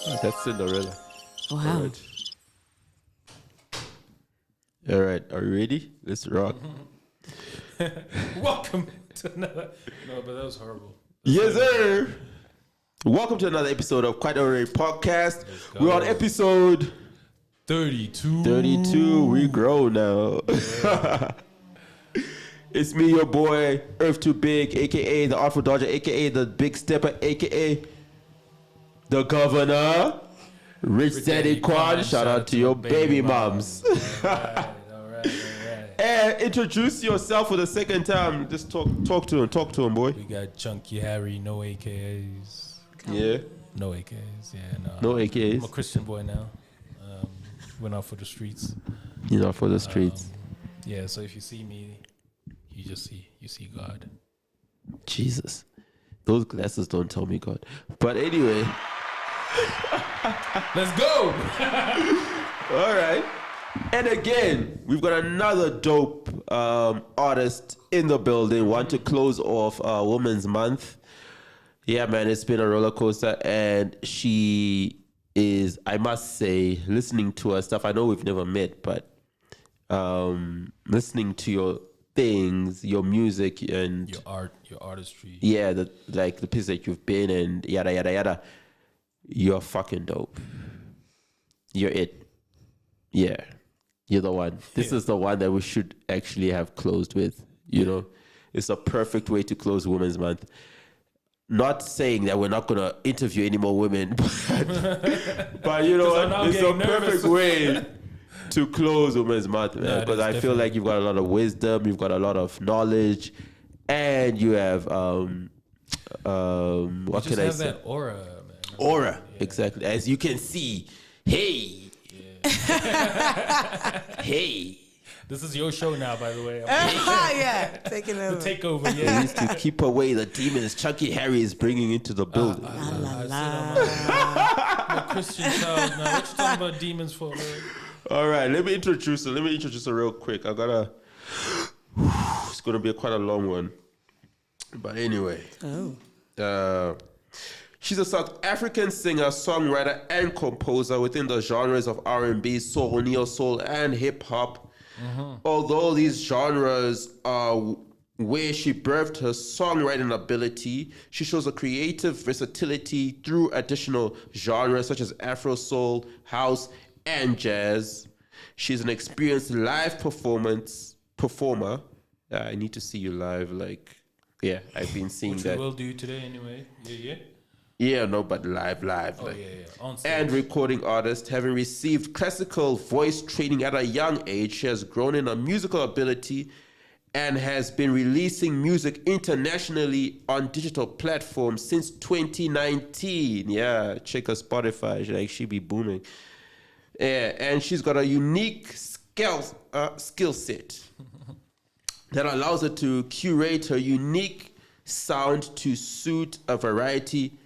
Oh, that's Cinderella. Wow. All right. Are you ready? Let's rock. Welcome to another. No, but that was horrible. Yes, sir. Welcome to another episode of Quite Alright Podcast. We're on episode 32. 32. We grow now. Yeah. It's me, your boy, Earth Too Big, aka the Artful Dodger, aka the Big Stepper, aka the Governor, Rich Daddy Quan. Shout out to your baby moms. All right. And introduce yourself for the second time. Just talk to him, boy. We got Chunky Harry, no AKAs. Yeah. No AKAs, yeah. No AKAs. I'm a Christian boy now. Went out for the streets. You're not for the streets. Yeah, so if you see me, you see God. Jesus. Those glasses don't tell me God. But anyway. Let's go! All right. And again, we've got another dope artist in the building. Want to close off Women's Month. Yeah, man, it's been a roller coaster. And she is, I must say, listening to her stuff. I know we've never met, but listening to your things, your music, and your art, your artistry. Yeah, the place that you've been and yada, yada, yada. You're fucking dope. You're it. Yeah. You're the one. This is the one that we should actually have closed with. You know, it's a perfect way to close Women's Month. Not saying that we're not going to interview any more women, but you know what? It's a perfect way to close Women's Month, man. Because I feel like you've got a lot of wisdom, you've got a lot of knowledge, and you have, what can I say? That aura, man. Aura, exactly. As you can see, hey. Hey. This is your show now, by the way. Yeah, taking over. The takeover, At yeah. least to keep away the demons Chunky Harry is bringing into the building. I'm a Christian child now. What you talking about demons for, man? All right, let me introduce her real quick. It's gonna be quite a long one, but anyway. She's a South African singer, songwriter, and composer within the genres of R&B, soul, neo soul, and hip hop. Although these genres are where she birthed her songwriting ability, she shows a creative versatility through additional genres such as Afro Soul, house, and jazz. She's an experienced live performer. I need to see you live. I've been seeing that. Which we will do today anyway. Yeah. Yeah, no, but live. On stage. And recording artist. Having received classical voice training at a young age, she has grown in her musical ability and has been releasing music internationally on digital platforms since 2019. Yeah, check her Spotify. She be booming. Yeah, and she's got a unique skill set that allows her to curate her unique sound to suit a variety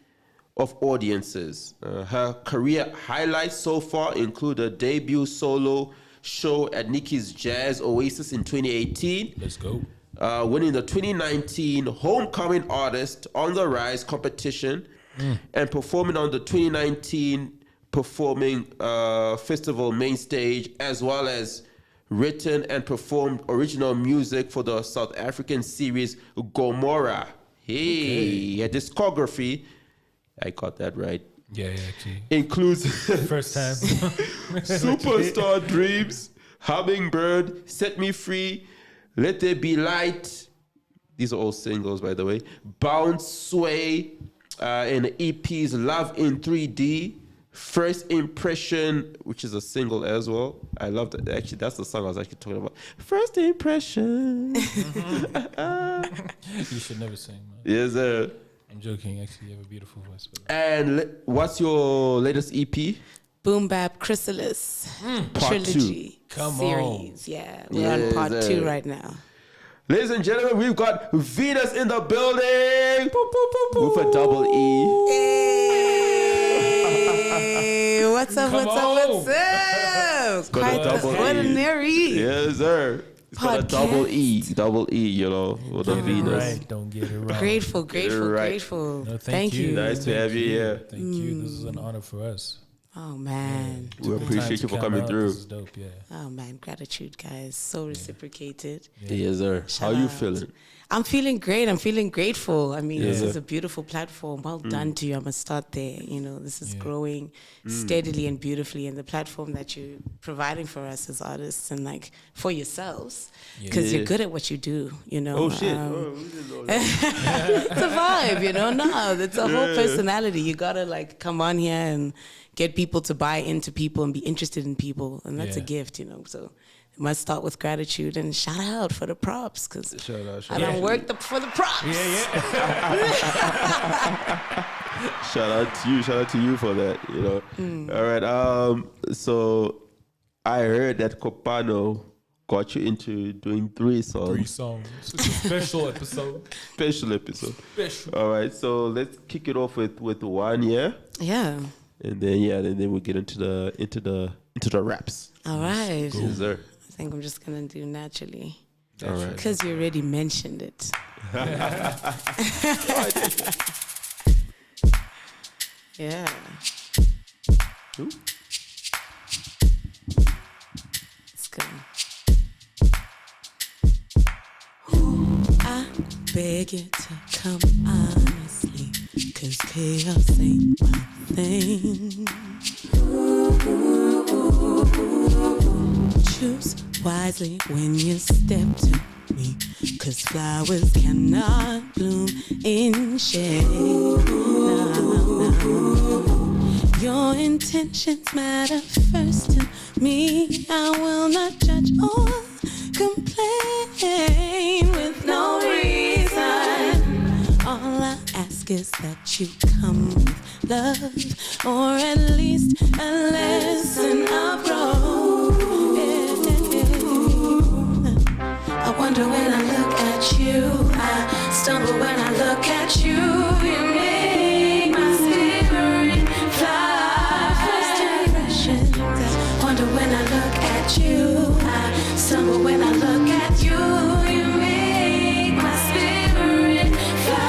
of audiences. Her career highlights so far include a debut solo show at Nikki's Jazz Oasis in 2018. Let's go. Winning the 2019 Homecoming Artist on the Rise competition and performing on the 2019 Performing Festival main stage, as well as written and performed original music for the South African series Gomorrah. Her discography, I got that right. Yeah, actually. Includes First time. Superstar Dreams, Hummingbird, Set Me Free, Let There Be Light. These are all singles, by the way. Bounce, Sway, and the EP's Love in 3D. First Impression, which is a single as well. I love that. Actually, that's the song I was actually talking about. First Impression. You should never sing, man. Yes, sir. I'm joking. Actually, you have a beautiful voice. And what's your latest EP? Boombap Chrysalis Part trilogy 2. Come series. on. Yeah, we're on part 2 right now. Ladies and gentlemen, we've got Veenus in the building. Boop, boop, boop, boop. With a double E. Hey, what's up? Come What's on. up? got a Quite the double E. ordinary. Yes, sir. got a double E, you know, with a Get it Veenus. right, don't get it wrong. Grateful, right. grateful. No, thank you. Nice to have you here. Thank you. This is an honor for us. Oh man. We appreciate you for Time to coming come out. through. This is dope, yeah. Oh man, gratitude, guys. So reciprocated. Yes, sir. Shout How you out. feeling? I'm feeling great. I'm feeling grateful. I mean, Yes, this is sir. a beautiful platform. Well done to you. I must start there. You know, this is growing steadily and beautifully, and the platform that you're providing for us as artists and like for yourselves, because you're good at what you do. You know. Oh shit! We didn't know that. It's a vibe, you know. No, it's a whole personality. You gotta like come on here and get people to buy into people and be interested in people, and that's a gift, you know. So it must start with gratitude and shout out for the props, because I don't work for the props. Shout out to you for that. You know. All right. So I heard that Copano got you into doing 3 songs. 3 songs. It's a special episode. Special episode. Special. All right. So let's kick it off with 1, yeah. Yeah. And then we'll get into the raps. All right. Yes, sir. I think I'm just gonna do naturally, All right. because you already mentioned it. Yeah. Ooh. Let's go. I beg you to come honestly, 'cause chaos ain't my thing. Choose wisely when you step to me, 'cause flowers cannot bloom in shade. No. Your intentions matter first to me. I will not judge or complain with no reason. All I ask is that you come with love, or at least a lesson of growth. I wonder when I look at you, I stumble when I look at you. You make my spirit fly. First impressions. I wonder when I look at you, I stumble when I look at you. You make my spirit fly.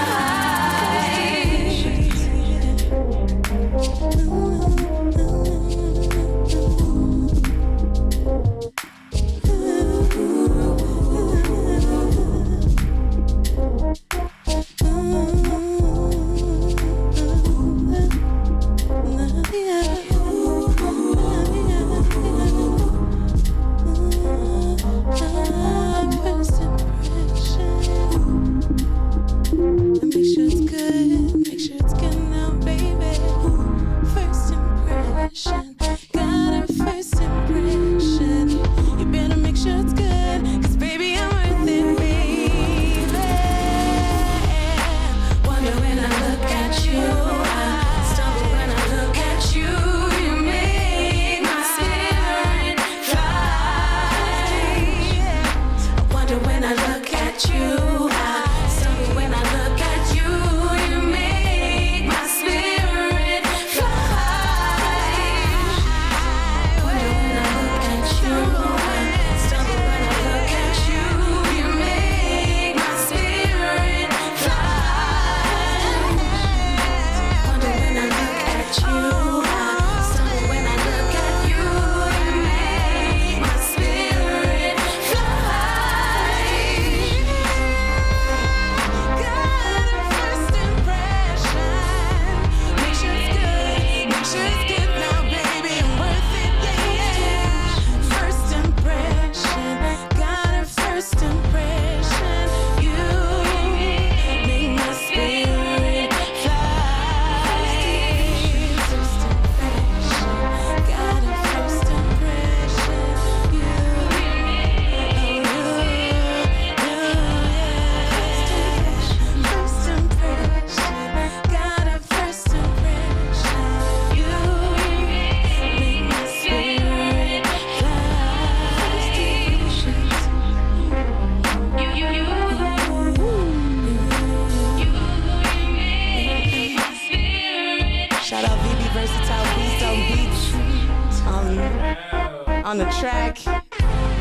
On the track,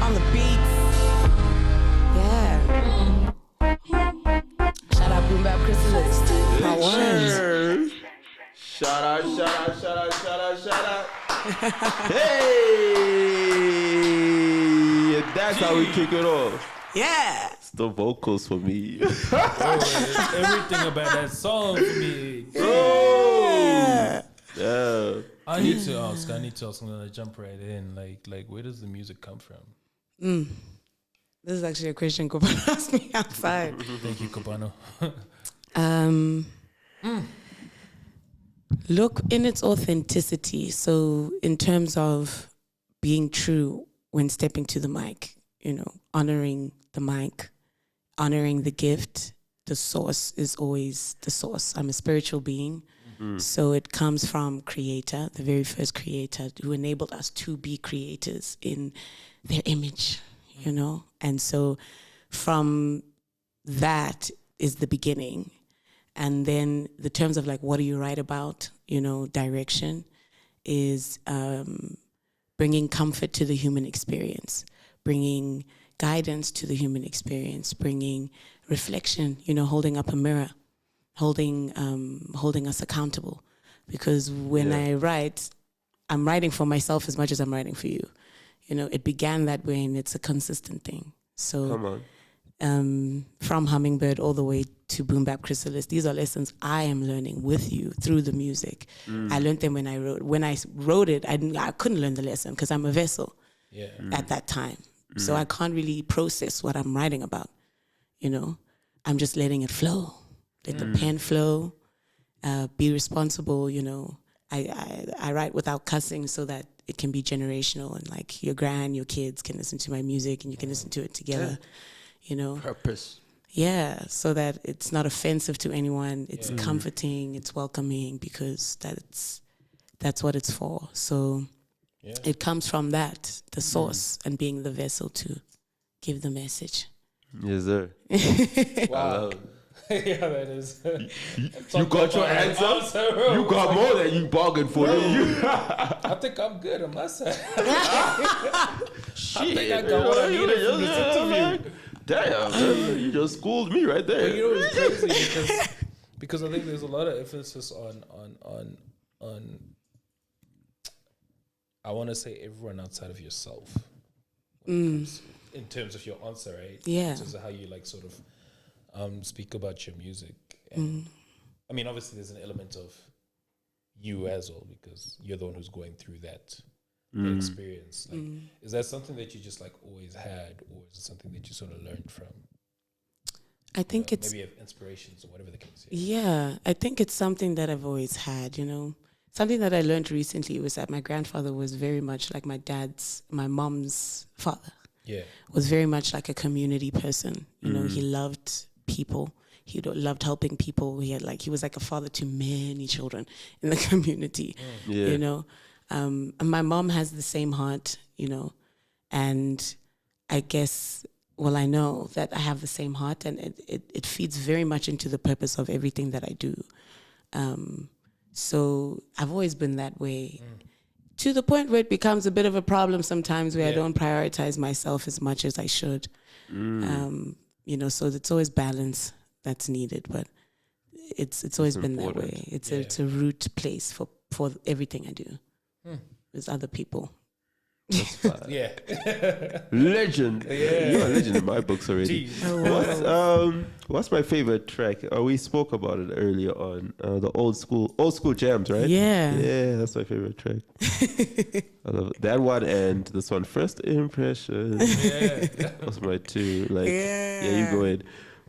on the beats. shout out. Hey! That's how we kick it off. Yeah. It's the vocals for me. Everything about that song for me. Yeah. I need to ask. I'm gonna jump right in. Like, where does the music come from? This is actually a question Kobano asked me outside. Thank you, Kobano. Look in its authenticity. So in terms of being true when stepping to the mic, honoring the mic, honoring the gift, the source is always the source. I'm a spiritual being. So it comes from Creator, the very first Creator who enabled us to be creators in their image, And so from that is the beginning. And then the terms of like, what do you write about, direction is bringing comfort to the human experience, bringing guidance to the human experience, bringing reflection, holding up a mirror, holding us accountable. Because when I write, I'm writing for myself as much as I'm writing for you. It began that way and it's a consistent thing. So Come on. From Hummingbird all the way to Boombap Chrysalis, these are lessons I am learning with you through the music. I learned them when I wrote. When I wrote it, I couldn't learn the lesson because I'm a vessel at that time. So I can't really process what I'm writing about. I'm just letting it flow. Let the pen flow. Be responsible. I write without cussing so that it can be generational and like your kids can listen to my music and you can listen to it together. Purpose. Yeah, so that it's not offensive to anyone. It's comforting, it's welcoming because that's what it's for. So it comes from that, the source, and being the vessel to give the message. Yes, sir. Wow. Yeah, that is. You got your answer? You got more than you bargained for. I think I'm good on my side. Shit. I think I got what I needed from this interview. Damn, man, you just schooled me right there. But it's crazy because I think there's a lot of emphasis on I want to say everyone outside of yourself in terms of your answer, right? Yeah. In terms of how you like sort of speak about your music. And I mean, obviously there's an element of you as well because you're the one who's going through that experience. Like, is that something that you just like always had, or is it something that you sort of learned from? I think it's maybe have inspirations or whatever the case is. Yeah, I think it's something that I've always had. Something that I learned recently was that my grandfather was very much like my mom's father. Yeah, was very much like a community person. He loved people. He loved helping people. He was like a father to many children in the community. And my mom has the same heart, and I guess, I know that I have the same heart and it feeds very much into the purpose of everything that I do. So I've always been that way to the point where it becomes a bit of a problem sometimes where I don't prioritize myself as much as I should. So it's always balance that's needed, but it's always been that way. It's a root place for everything I do. With other people. That's fine. Yeah. Legend. Yeah. You're a legend in my books already. What's my favorite track? We spoke about it earlier on. The old school jams, right? Yeah. Yeah, that's my favorite track. I love it. That one and this one, First Impression. Yeah. That's my two. You go in.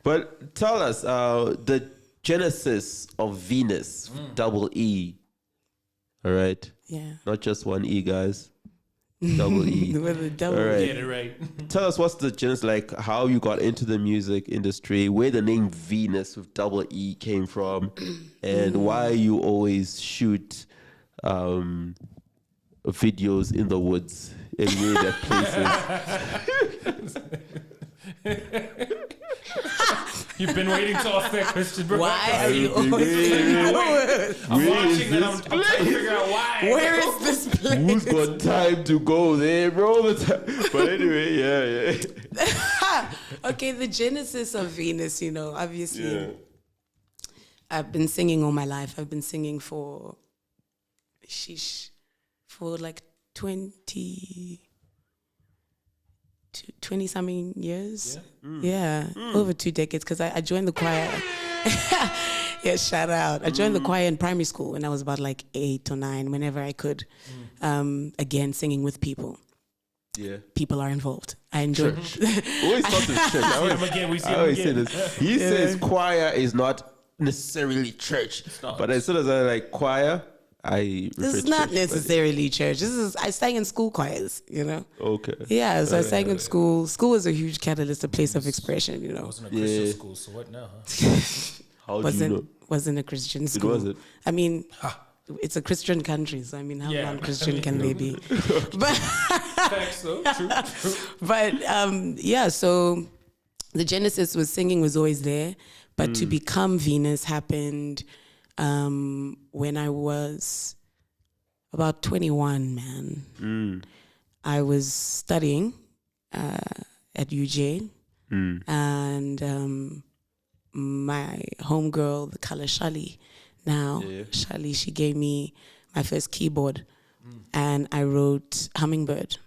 But tell us the genesis of Veenus, double E. All right. Yeah. Not just one E, guys. Double E. With a double All right. Get it right. Tell us what's the genesis, like how you got into the music industry, where the name Veenus with double E came from, and why you always shoot videos in the woods and weird places. You've been waiting to ask that question, bro. Why are you always in the woods? I'm watching and I'm trying to figure out why. Where is this place? Who's got time to go there, bro? But anyway, yeah. Okay, the genesis of Veenus, obviously, I've been singing all my life. I've been singing for for like 20 something years. Yeah, over 2 decades, because I joined the choir. Yeah, shout out. I joined the choir in primary school when I was about like 8 or 9, whenever I could. Again, singing with people. Yeah. People are involved. I enjoy Always talk to church. I always say this. He says choir is not necessarily church. But as soon as I like choir, I This is not necessarily church. I sang in school choirs, you know. Okay. Yeah, so I sang in school. School was a huge catalyst, a place of expression, you I know. wasn't a Christian school, so what now, huh? How do you know? Wasn't a Christian school. It wasn't. I mean, it's a Christian country, so I mean, how non-Christian can they be? But Facts, though. True. but yeah, so the genesis was singing was always there, but to become Veenus happened when I was about 21, man. I was studying at UJ, and my homegirl, the color Shali, Shali, she gave me my first keyboard, and I wrote Hummingbird.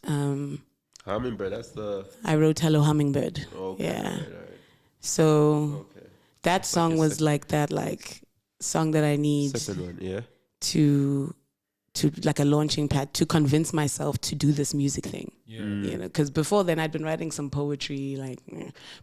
Hummingbird, that's the... I wrote Hello Hummingbird. Okay, yeah. right. So Okay. that song was like that, like song that I need Second one, yeah. to like a launching pad to convince myself to do this music thing. Yeah. You know, because before then I'd been writing some poetry, like,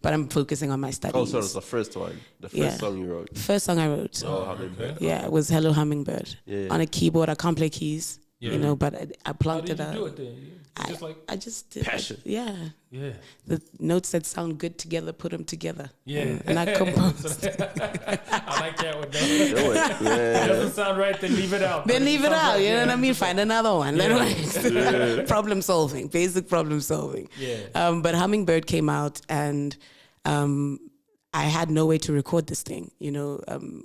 but I'm focusing on my studies. Oh, so it's the first one. The first song you wrote. First song I wrote. Oh, Hummingbird. Yeah, it was Hello Hummingbird. Yeah. On a keyboard. I can't play keys, you know, but I How plunked did it you out. do it then? I just did. Passion. Yeah. Yeah. The notes that sound good together, put them together. Yeah. And I composed. I like that one. Do it. It Yeah. doesn't sound right, then leave it out. Then But leave it sounds out, right, you know what I mean? Find another one. Then wait. Problem solving, basic problem solving. Yeah. But Hummingbird came out, and I had no way to record this thing. You know,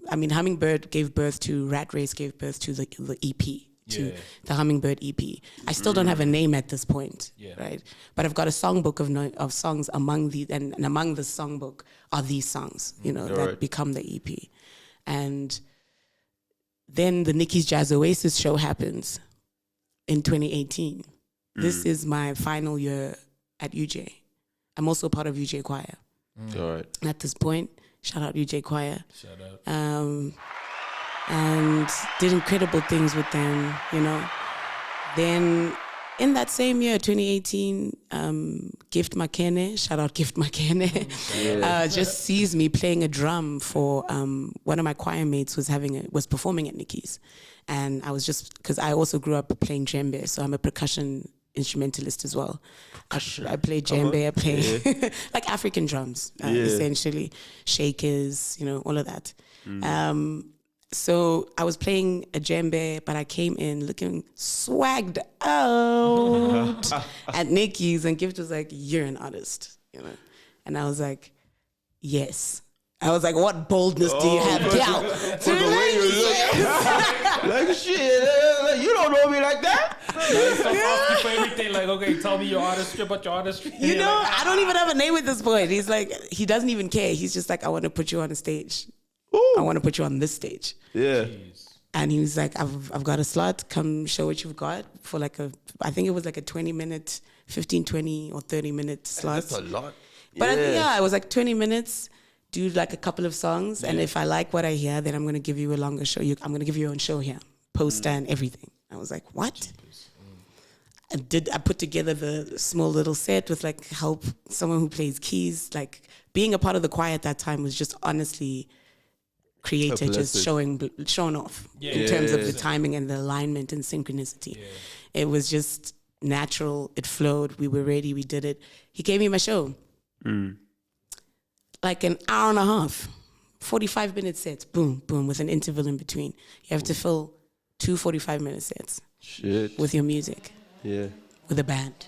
I mean, Hummingbird gave birth to Rat Race, gave birth to the EP. To the Hummingbird EP. I still don't have a name at this point, right? But I've got a songbook of songs among these, and among the songbook are these songs, you know, that become the EP. And then the Nikki's Jazz Oasis show happens in 2018. This is my final year at UJ. I'm also part of UJ Choir. All right. At this point, shout out UJ Choir. Shout out. And did incredible things with them, you know. Then in that same year, 2018, Gift Makene, shout out Gift Makene, just sees me playing a drum for one of my choir mates was performing at Nikki's. And I was because I also grew up playing djembe, so I'm a percussion instrumentalist as well. I play djembe, I play like African drums, essentially, shakers, you know, all of that. So I was playing a djembe, but I came in looking swagged out at Nikki's, and Gift was like, "You're an artist," you know, and I was like, "Yes." I was like, "What boldness do you have, gal?" For the way you look. Like, shit, you don't know me like that. Asking for everything, like, okay, tell me your artistry about your artistry. You know, I don't even have a name at this point. He's like, he doesn't even care. He's just like, "I want to put you on a stage. I want to put you on this stage." Yeah. And he was like, I've got a slot. Come show what you've got for I think it was like a 20-minute, 15, 20 or 30-minute slot. That's a lot. But it was like 20 minutes, do like a couple of songs. And if I like what I hear, then I'm going to give you a longer show. I'm going to give you your own show here, poster and everything. I was like, what? I put together the small little set with like help, someone who plays keys. Like being a part of the choir at that time was just honestly creator just showing off in terms of the timing and the alignment and synchronicity. It was just natural. It flowed. We were ready. We did it. He gave me my show. Like an hour and a half, 45-minute sets, boom, boom, with an interval in between. You have to fill 2 45-minute sets with your music, with a band.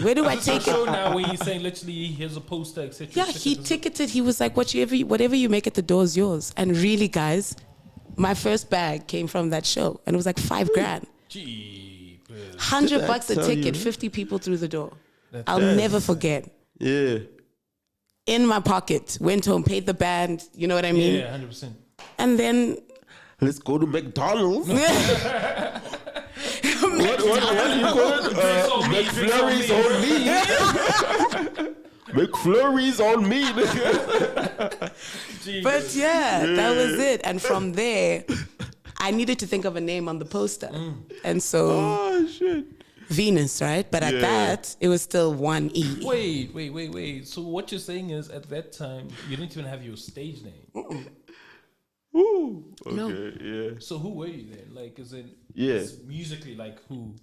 Where do I take So it? now when you say literally here's a poster, etc. Yeah, he ticketed. He was like, whatever you make at the door is yours. And really, guys, my first bag came from that show, and it was like $5,000. Gee, $100 a tell ticket, you? 50 people through the door. I'll never forget. Yeah. In my pocket, went home, paid the band. You know what I mean? yeah, 100%. And then let's go to McDonald's. What do you call it? McFlurries on me. McFlurries on me. But yeah, that was it. And from there, I needed to think of a name on the poster. And so, Oh shit. Veenus, right? But at that, it was still one E. Wait. So what you're saying is, at that time, you didn't even have your stage name. Ooh. Okay. No. Yeah. So who were you then? Like, is it musically, like who?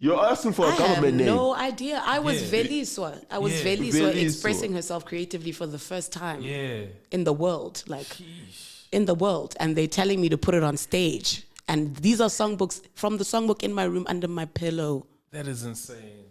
You're asking for a I government have name. no idea. I was Yeah. Veliswa. I was Yeah. Veliswa Veliswa. expressing herself creatively for the first time Yeah. in the world. Like, Sheesh. in the world. And they're telling me to put it on stage. And these are songbooks from the songbook in my room under my pillow. That is insane.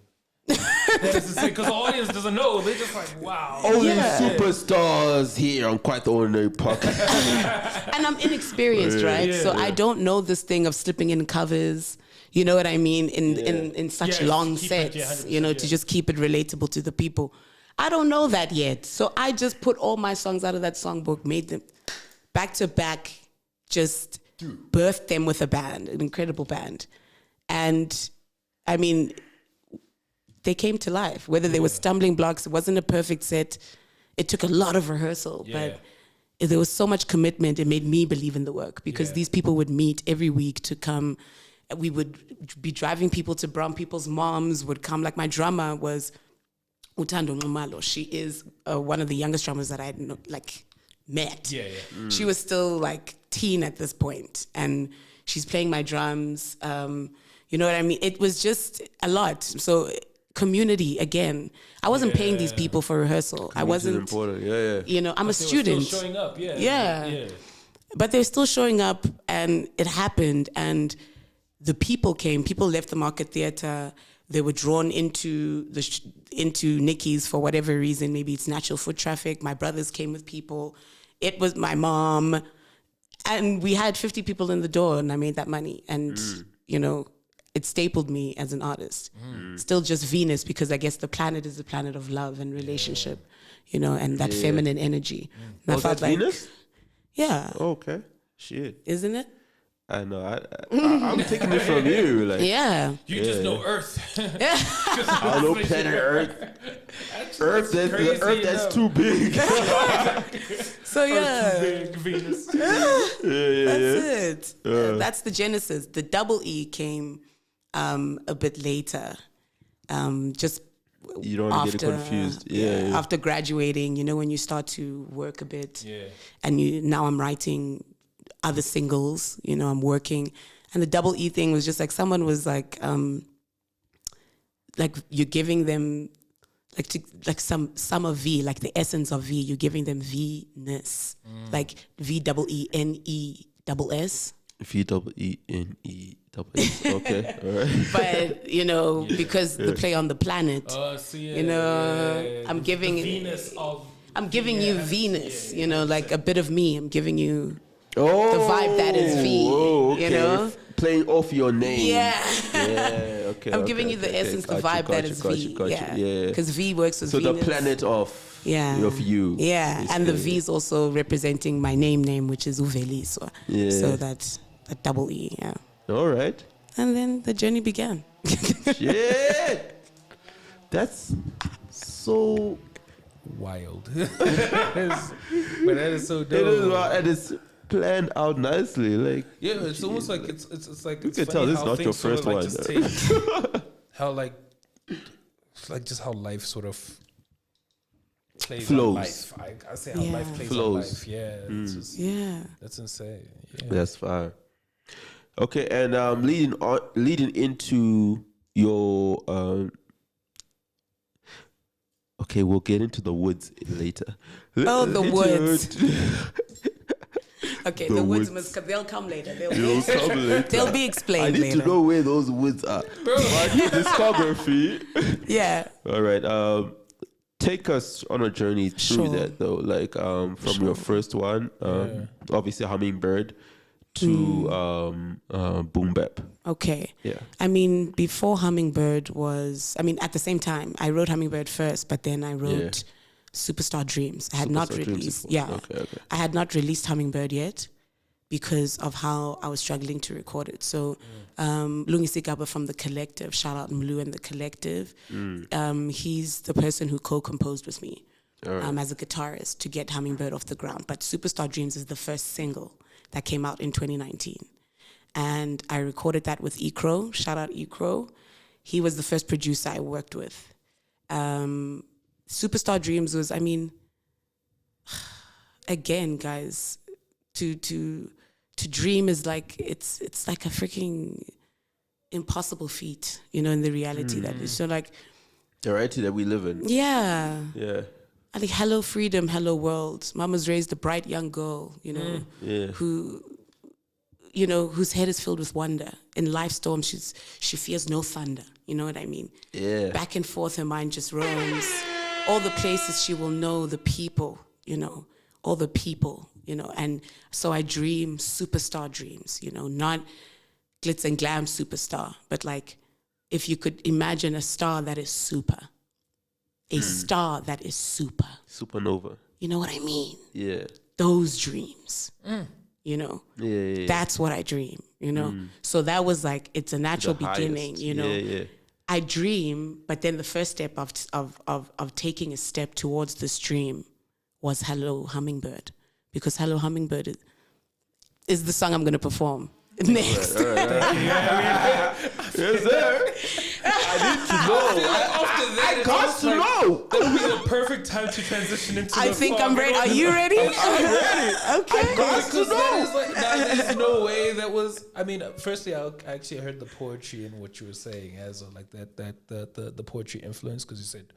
That is insane, because the audience doesn't know. They're just like, wow. Only Yeah. superstars here on Quite the Ordinary Podcast. And I'm inexperienced, right? Yeah. So I don't know this thing of slipping in covers. You know what I mean? In such Yeah, long keep it, sets, 100%, you know, yeah. to just keep it relatable to the people. I don't know that yet. So I just put all my songs out of that songbook, made them back to back, just birthed them with a band, an incredible band. And I mean, they came to life. Whether they were stumbling blocks, it wasn't a perfect set. It took a lot of rehearsal, but there was so much commitment. It made me believe in the work because these people would meet every week to come. We would be driving people to Brown. People's moms would come. Like my drummer was Utando Nxumalo. She is one of the youngest drummers that I had met. She was still like teen at this point, and she's playing my drums. You know what I mean? It was just a lot. So community again. I wasn't paying these people for rehearsal. I wasn't. Important. Yeah. You know, I'm a They were student. still showing up, Yeah. But they're still showing up, and it happened, and the people came. People left the Market Theatre. They were drawn into into Nikki's for whatever reason. Maybe it's natural foot traffic. My brothers came with people. It was my mom, and we had 50 people in the door, and I made that money. And you know, it stapled me as an artist. Still just Veenus, because I guess the planet is the planet of love and relationship, you know, and that feminine energy. And Oh, that's Veenus? Yeah. Okay. Shit. Isn't it? I know. I'm taking it from you. Like, Yeah. You just know Earth. I know planet Earth. Earth, crazy the Earth that's enough. too big. So yeah, Big Venus. that's it. That's the genesis. The double E came a bit later. Just You don't want to get it confused. Yeah. After graduating, you know, when you start to work a bit, Yeah. and now I'm writing other singles. You know, I'm working, and the double E thing was just like someone was like you're giving them some of V, like the essence of V. You're giving them V-ness, like VEENESS. VEENESS. Okay, all right. But you know, because the play on the planet, you know, I'm giving Venus of. I'm giving you Venus, you know, like a bit of me. I'm giving you Oh, the vibe that is V, okay. you know? Playing off your name. Yeah. Yeah, okay. I'm giving you the essence, the vibe that is V. Yeah. Because V works with So Venus. the planet of you. Yeah. is And the the- V is also representing my name, which is Uveliswa. Yeah. So that's a double E, yeah. All right. And then the journey began. Shit. That's so. Wild. But that is so dope. It is, and it's planned out nicely. Like, Yeah, it's almost like it's like you it's can funny tell this is how not your things sort of, first like, one. just take how just how life sort of plays Flows. on life. I say how Yeah. life plays Flows. on life. Yeah, it's just, Yeah. that's insane. Yeah. that's fine. Okay, and leading into your okay, we'll get into the woods later. Oh, the Into- woods. Okay, The the woods woods. they'll come later. You'll come later. They'll be I explained need later. to know where those woods are. My discography. Yeah. All right. Take us on a journey through Sure. that though. Like from your first one, obviously Hummingbird, to Boombap. Okay. Yeah. I mean, before Hummingbird at the same time, I wrote Hummingbird first, but then I wrote Superstar Dreams. I had not Superstar Dreams released. before. Yeah. Okay. I had not released Hummingbird yet, because of how I was struggling to record it. So Lungisi Gaba from The Collective, shout out Mlu and The Collective, he's the person who co-composed with me as a guitarist to get Hummingbird off the ground. But Superstar Dreams is the first single that came out in 2019. And I recorded that with Ekro, shout out Ekro. He was the first producer I worked with. Superstar Dreams was, I mean, again, guys, to dream is like it's like a freaking impossible feat, you know, in the reality that is. So like the reality that we live in. Yeah. Yeah. I think hello freedom, hello world. Mama's raised a bright young girl, you know, who, you know, whose head is filled with wonder. In life's storm, she fears no thunder. You know what I mean? Yeah. Back and forth, her mind just roams. All the places she will know, the people, you know, all the people, you know. And so I dream superstar dreams, you know, not glitz and glam superstar, but like if you could imagine a star that is super, a star that is super. Supernova. You know what I mean? Yeah. Those dreams, you know. Yeah. That's what I dream, you know. So that was like, it's a natural beginning, highest. you know. Yeah. I dream, but then the first step of taking a step towards this dream was Hello Hummingbird, because Hello Hummingbird is the song I'm going to perform next. All right. Yes, sir. I need to know. I got to know. That would be the perfect time to transition into I the think song. I'm ready. Are you ready? I'm ready. Okay. I got to know. There's no way that was. I mean, firstly, I actually heard the poetry in what you were saying as like the poetry influence, because you said.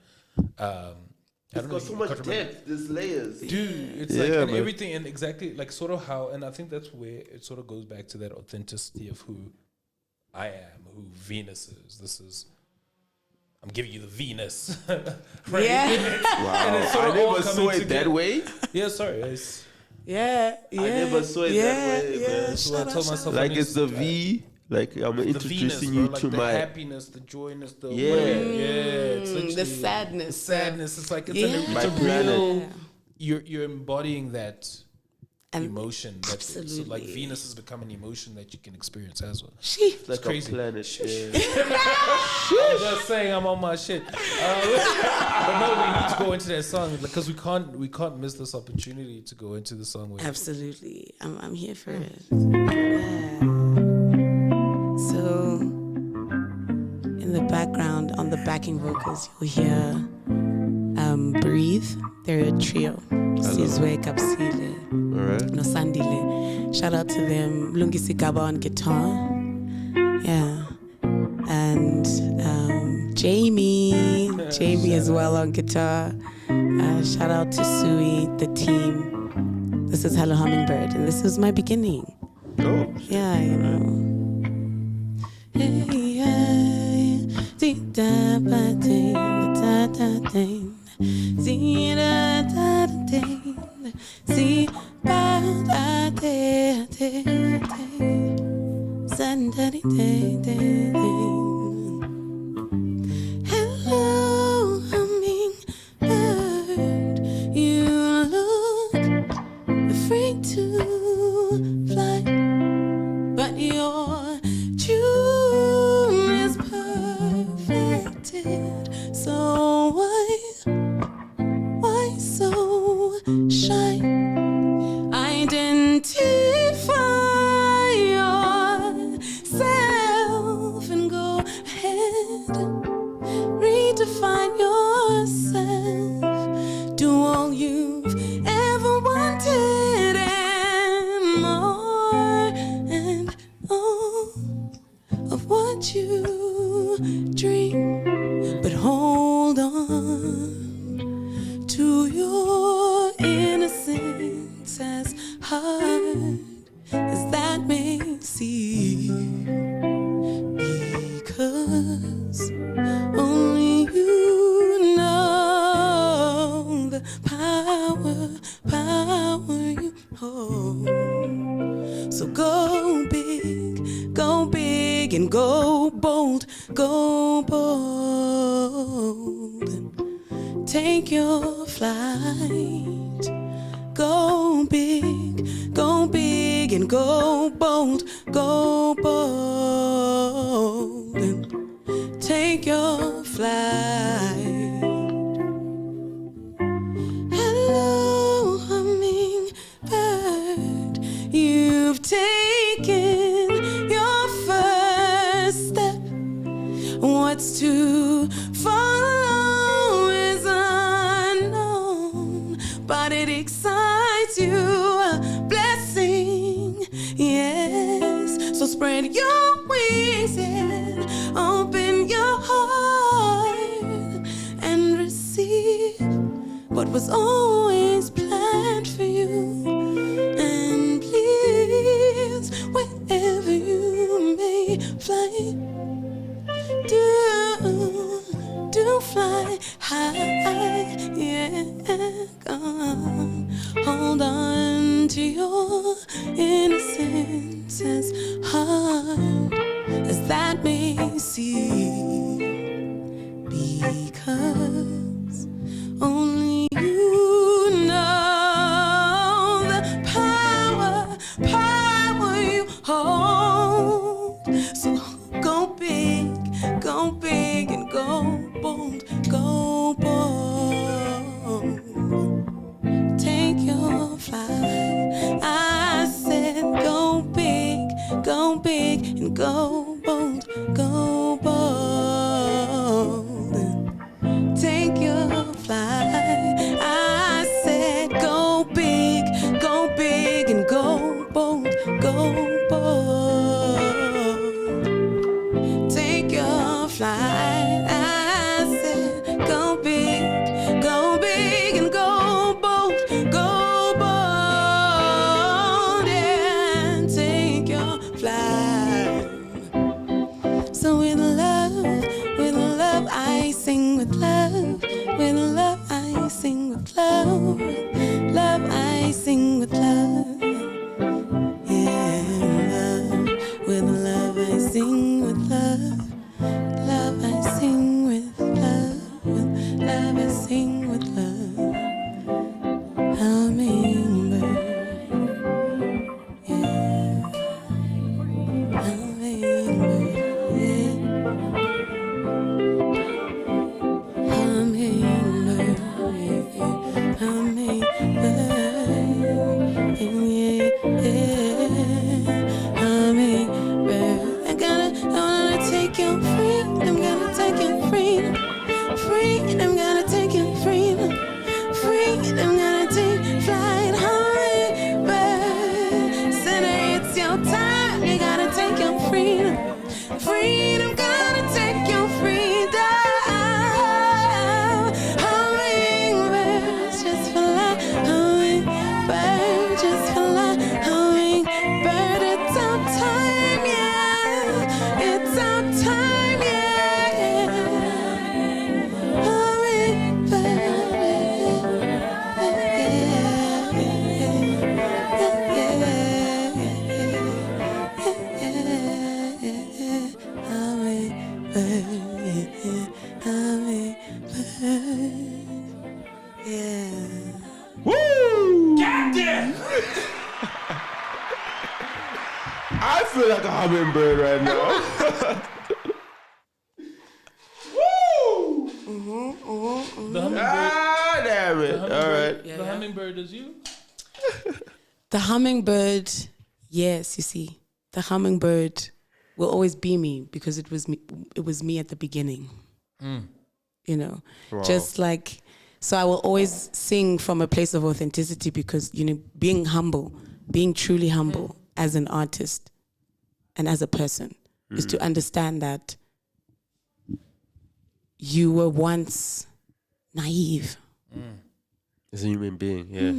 It's got so much depth. There's layers. Dude, it's like and everything, and exactly like sort of how, and I think that's where it sort of goes back to that authenticity of who I am, who Veenus is. I'm giving you the Veenus. Right? Yeah. Wow. And it's sort I of all never saw coming it together. that way. Yeah, sorry. Yeah. I never saw it that way, man. So I told myself Like I it's the V. Like I'm introducing you like to the my happiness, the joyness, the Yeah. it's literally The sadness. The sadness. It's like it's My a planet. real. You're embodying that And emotion. So absolutely. like Venus has become an emotion that you can experience as well. It's like crazy. a planet. Yeah. I'm just saying I'm on my shit. But no, we need to go into that song because we can't miss this opportunity to go into the song. With Absolutely. I'm here for it. Yeah. So in the background, on the backing vocals, you'll hear Breathe. They're a trio. Sizwe Kapsile. Alright. No Sandile. Shout out to them. Lungisi Gaba on guitar. Yeah. And Jamie as well on guitar. Shout out to Sui, the team. This is Hello Hummingbird, and this is my beginning. Oh. Yeah, you know. Hello, hummingbird, you look afraid to fly, but your tune is perfected. So why so shy? Identify yourself and go ahead. Redefine yourself. Do all you've ever wanted and more, and all of what you dream. But hold on to your innocence, as hard as that may seem, because only you know the power you hold. So go big and go bold, and take your flight. go big and go bold, and take your flight. Hello, hummingbird, you've taken your first step. What's to follow is unknown, but it excites you, a blessing, yes. So spread your wings and open your heart and receive what was always planned for you. And please, wherever you may fly, do fly high, yeah. Hold on to your innocence, as hard as that may seem, because only you know the power you hold. So go big and go bold, take your flight. I said go big and go bold, take your flight. I said go big and go bold, take your flight. I said go big and go bold, and take your flight. So with love I sing with love, with love I sing with love, love I sing with love, yeah. With love I sing with love, love I sing with love, with love I sing with love. Hummingbird, yeah. Hummingbird, yeah. Hummingbird, yeah. Hummingbird, yeah. Hummingbird, I wanna take your freedom, I'm gonna take your freedom, I'm gonna take your freedom, I'm gonna take flight. Hummingbird, sinner, it's your time, you gotta take your freedom, gotta take your freedom. Hummingbird, just fly, hummingbird, just fly, hummingbird, it's our time, yeah, it's our time, yeah. Woo! Goddamn! I feel like a hummingbird right now. Woo! The hummingbird. Ah, damn it. All right. The hummingbird is you? The hummingbird, yes, you see, the hummingbird will always be me because it was me at the beginning. You know, Wow. just like, so I will always sing from a place of authenticity because, you know, being humble, being truly humble as an artist and as a person is to understand that you were once naive. As a human being, yeah.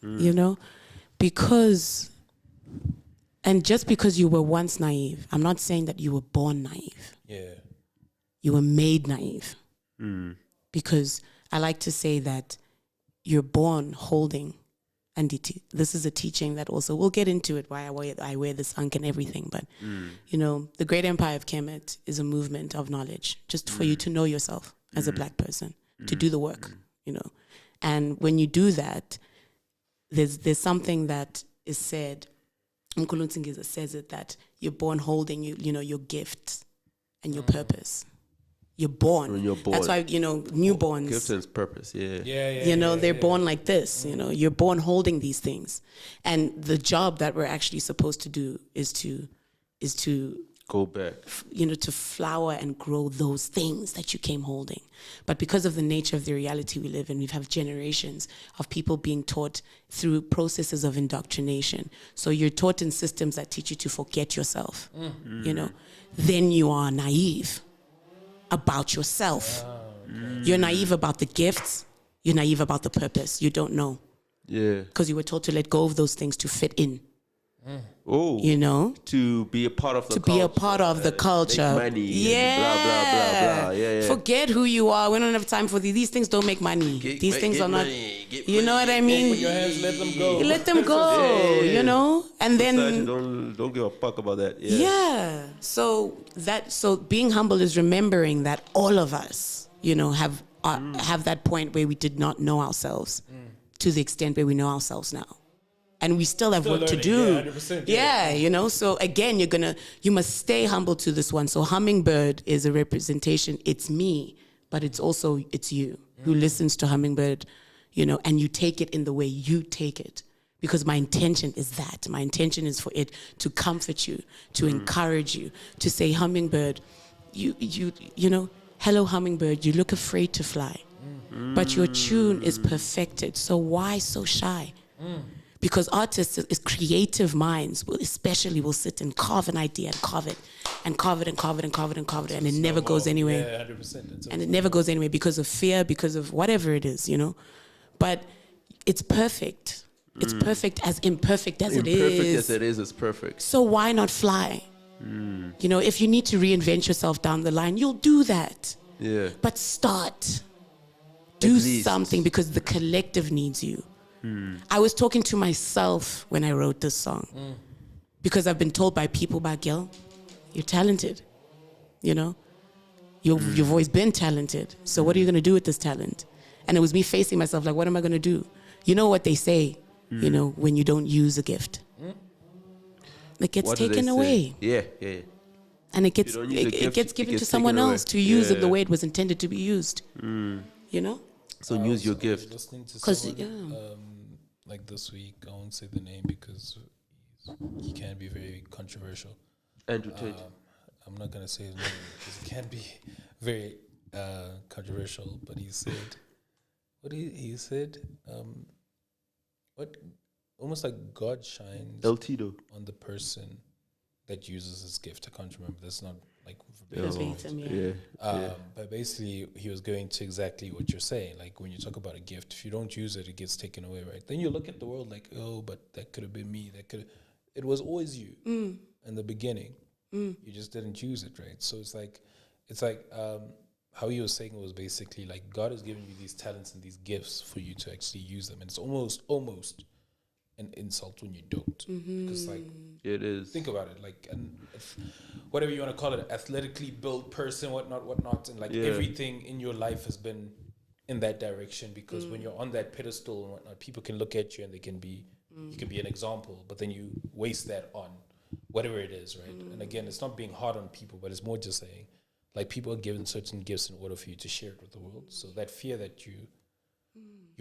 You know, because, and just because you were once naive, I'm not saying that you were born naive. Yeah. You were made naive. Because I like to say that you're born holding, and this is a teaching that also, we'll get into it, why I wear this unk and everything, but, you know, the Great Empire of Kemet is a movement of knowledge, just for you to know yourself as a black person, to do the work, you know. And when you do that, there's something that is said. Nkulunkulu says it that you're born holding your gift and your purpose. You're born. When you're born. That's why newborns. Gift and purpose. Yeah. They're born like this. You're born holding these things, and the job that we're actually supposed to do is to Go back. To flower and grow those things that you came holding. But because of the nature of the reality we live in, we have generations of people being taught through processes of indoctrination. So you're taught in systems that teach you to forget yourself. Then you are naive about yourself. You're naive about the gifts. You're naive about the purpose. You don't know. Yeah. Because you were told to let go of those things to fit in. Oh, to be a part of the culture. Be a part of the culture. Make money. Yeah. Blah, blah, blah, blah. Yeah. Forget who you are. We don't have time for these. These things don't make money. These things are not. You know what I mean? Put your hands, let them go. Let them go. And then don't give a fuck about that. Yeah. So being humble is remembering that all of us, have that point where we did not know ourselves to the extent where we know ourselves now. And we still have work to do. Yeah, 100%, So again, you must stay humble to this one. So Hummingbird is a representation. It's me, but it's you who listens to Hummingbird, and you take it in the way you take it. Because my intention is that. My intention is for it to comfort you, to encourage you, to say, Hummingbird, hello, Hummingbird, you look afraid to fly. But your tune is perfected. So why so shy? Because artists, creative minds, will sit and carve an idea and carve it and carve it and carve it and carve it and carve it, and it never goes anywhere. Yeah, 100%. And it never goes anywhere because of fear, because of whatever it is, But it's perfect. It's perfect as imperfect as it is. Imperfect as it is, it's perfect. So why not fly? If you need to reinvent yourself down the line, you'll do that. Yeah. But start. Do something because the collective needs you. I was talking to myself when I wrote this song because I've been told by people, girl, you're talented. You've always been talented. So what are you going to do with this talent? And it was me facing myself like, what am I going to do? You know what they say, when you don't use a gift. It gets taken away. Yeah. And it gets given to someone else to use it the way it was intended to be used. So use your gift. I was listening to someone, like this week, I won't say the name because he can be very controversial. Andrew Tate. I'm not going to say his name because it can be very controversial, but he said, almost like God shines El Tito. on the person that uses his gift. I can't remember. That's not like verbatim, but basically he was going to exactly what you're saying. Like when you talk about a gift, if you don't use it, it gets taken away, right? Then you look at the world like, oh, but that could have been me. It was always you in the beginning. You just didn't use it, right? So it's like how he was saying was basically like God has given you these talents and these gifts for you to actually use them, and it's almost an insult when you don't, because like it is. Think about it, like, and whatever you want to call it, athletically built person, whatnot, and like everything in your life has been in that direction, because when you're on that pedestal and whatnot, people can look at you and they can be you can be an example, but then you waste that on whatever it is, right? And again, it's not being hard on people, but it's more just saying like people are given certain gifts in order for you to share it with the world. So that fear that you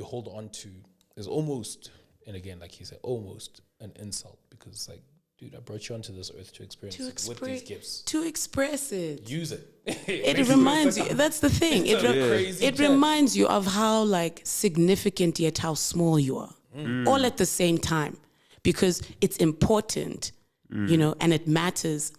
hold on to is almost, and again, like he said, almost an insult, because it's like, dude, I brought you onto this earth to experience it with these gifts. To express it. Use it. It reminds you, that's the thing. It reminds you of how like significant yet how small you are. All at the same time. Because it's important, and it matters.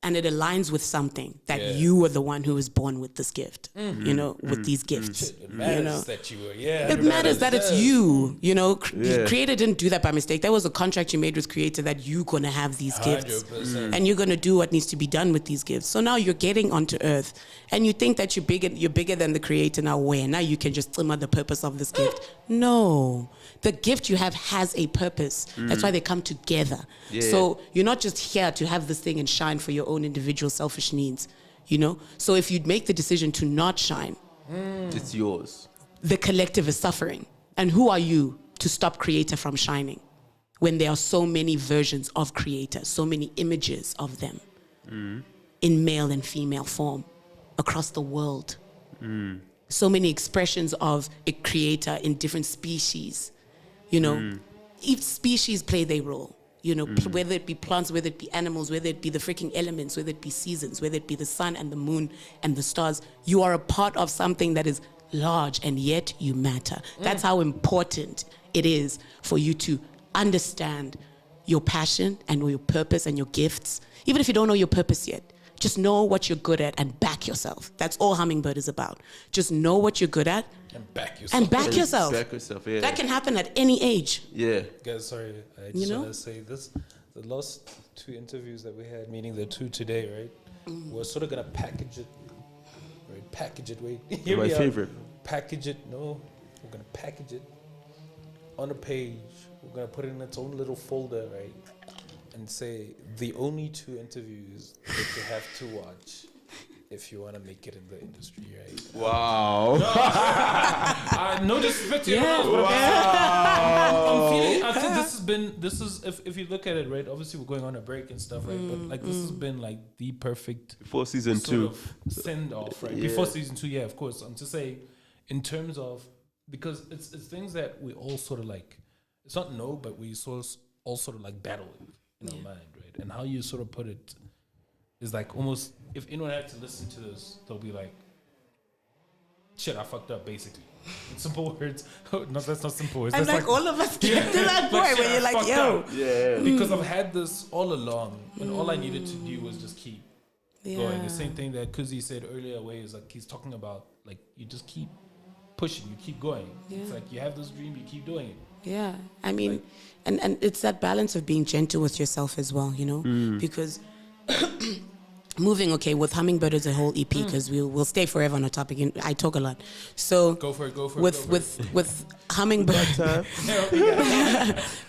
And it aligns with something that you were the one who was born with this gift, with these gifts. It matters that you were, It matters that it's you, Creator didn't do that by mistake. That was a contract you made with Creator that you're going to have these gifts. 100%. And you're going to do what needs to be done with these gifts. So now you're getting onto earth and you think that you're bigger than the Creator now where? Now you can just slim out the purpose of this gift. No. The gift you have has a purpose. That's why they come together. So you're not just here to have this thing and shine for your own individual selfish needs, So if you'd make the decision to not shine, it's yours. The collective is suffering. And who are you to stop creator from shining when there are so many versions of creator, so many images of them in male and female form across the world. So many expressions of a creator in different species. You know, each species play their role. You know, whether it be plants, whether it be animals, whether it be the freaking elements, whether it be seasons, whether it be the sun and the moon and the stars, you are a part of something that is large and yet you matter. That's how important it is for you to understand your passion and your purpose and your gifts. Even if you don't know your purpose yet, just know what you're good at and back yourself. That's all Hummingbird is about. Just know what you're good at And back yourself. and back yourself. Back yourself, yeah. That can happen at any age. Yeah. Guys, sorry, I You just know? want to say this. The last 2 interviews that we had, meaning the 2 today, right? We're sort of going to package it. Right? Package it, wait. Here My we are. favorite. Package it. No, we're going to package it on a page. We're going to put it in its own little folder, right? And say the only 2 interviews that you have to watch if you want to make it in the industry, right? Wow. No disrespect to Yeah. everyone else, but I'm feeling. I think this is if you look at it, right? Obviously, we're going on a break and stuff, right? But like this has been like the perfect Before season sort 2. of send off, right? Yeah. Before season 2, yeah, of course. I'm just saying, in terms of because it's things that we all sort of like. It's not no, but we all sort of like battle in our mind, right? And how you sort of put it is like almost if anyone had to listen to this, they'll be like, "Shit, I fucked up." Basically, in simple words. No, that's not simple words. And That's like all of us get to that point shit, where you're I like, fucked yo. up. Yeah. Because I've had this all along, and all I needed to do was just keep going. Yeah. The same thing that Kuzi said earlier, where is like he's talking about like you just keep pushing, you keep going. It's Yeah. like you have this dream, you keep doing it. Yeah, I mean, and it's that balance of being gentle with yourself as well, you know, because moving, okay, with Hummingbird as a whole EP, because we'll stay forever on a topic, and I talk a lot. So Go for it. with Hummingbird,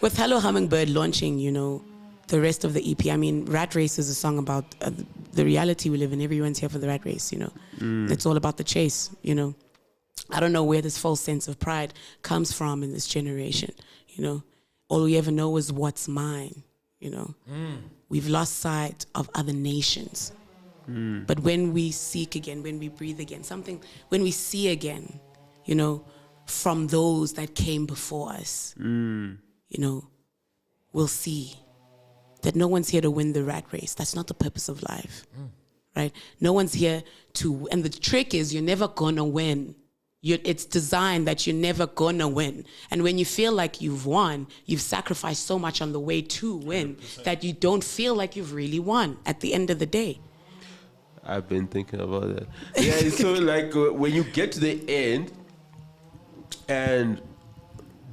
with Hello Hummingbird launching, you know, the rest of the EP. I mean, Rat Race is a song about the reality we live in. Everyone's here for the rat race, you know. It's all about the chase, you know. I don't know where this false sense of pride comes from in this generation, you know. All we ever know is what's mine, you know. We've lost sight of other nations. But when we seek again, when we breathe again, when we see again, you know, from those that came before us, you know, we'll see that no one's here to win the rat race. That's not the purpose of life, right? No one's here to, and the trick is you're never gonna win. It's designed that you're never gonna win. And when you feel like you've won, you've sacrificed so much on the way to win 100%. That you don't feel like you've really won at the end of the day. I've been thinking about that. Yeah, so like when you get to the end, and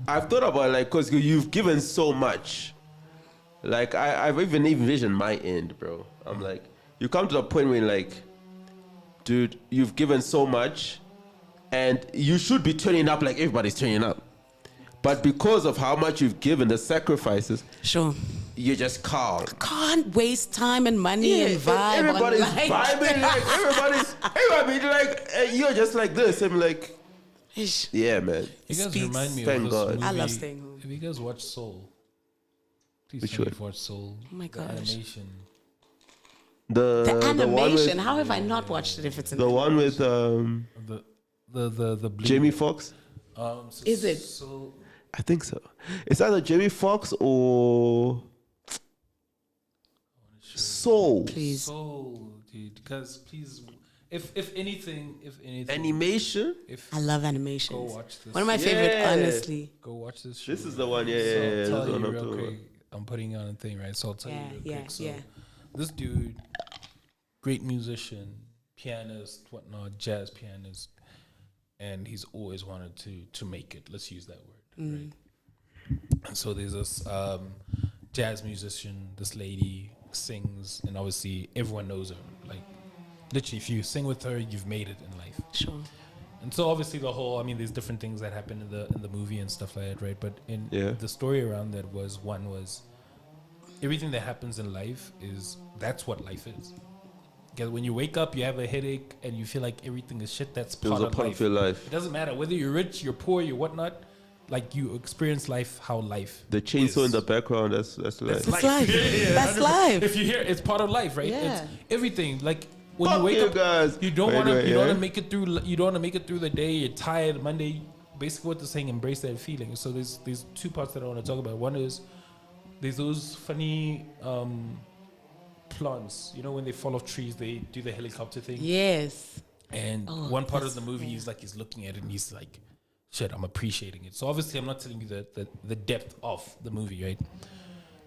I've thought about like, because you've given so much. Like I've even envisioned my end, bro. I'm like, you come to the point where you're like, dude, you've given so much. And you should be turning up like everybody's turning up. But because of how much you've given, the sacrifices, Sure. you're just calm. Can't waste time and money and vibe. Everybody's on vibing, like everybody like, you're just like this. I'm like, Ish. yeah, man. You guys Speaks. remind me Thank of this God. movie. I love staying home. Have you guys watched Soul? Please Which tell me one? you've watched Soul. Oh my The gosh. animation. The The one animation. with, How have I not watched it if it's an the one with The blue. Jamie Foxx? Is it? So I think so. It's either Jamie Foxx or Soul. Please. Soul, dude. Because please, if anything, Animation? if I love animations. go watch this. One of my favorite, Yeah. honestly. Go watch this. Show, This is the one, yeah, So yeah, yeah. I'll This tell is you one I'm real talking quick. I'm putting on a thing, right? So I'll tell Yeah, you real yeah, quick. So yeah. this dude, great musician, pianist, whatnot, jazz pianist, and he's always wanted to make it. Let's use that word, right? And so there's this jazz musician, this lady sings, and obviously everyone knows her. Like literally, if you sing with her, you've made it in life. Sure. And so obviously there's different things that happen in the movie and stuff like that, right? But in Yeah. the story around that was everything that happens in life that's what life is. Because when you wake up, you have a headache and you feel like everything is shit. That's It was part a of part life. of your life. It doesn't matter whether you're rich, you're poor, you're whatnot. Like you experience life how life. The chainsaw is. in the background, that's life. That's life. That's 100%. life. If you hear, it's part of life, right? Yeah. It's everything. Like when Fuck you wake you up, guys. you don't want to. Anyway, You don't want yeah. to make it through. You don't want to make it through the day. You're tired. Monday. Basically, what they're saying, embrace that feeling. So there's two parts that I want to talk about. One is there's those funny plants. You know, when they fall off trees, they do the helicopter thing. Yes. And one part of the movie, he's looking at it and he's like, shit, I'm appreciating it. So obviously I'm not telling you the depth of the movie, right?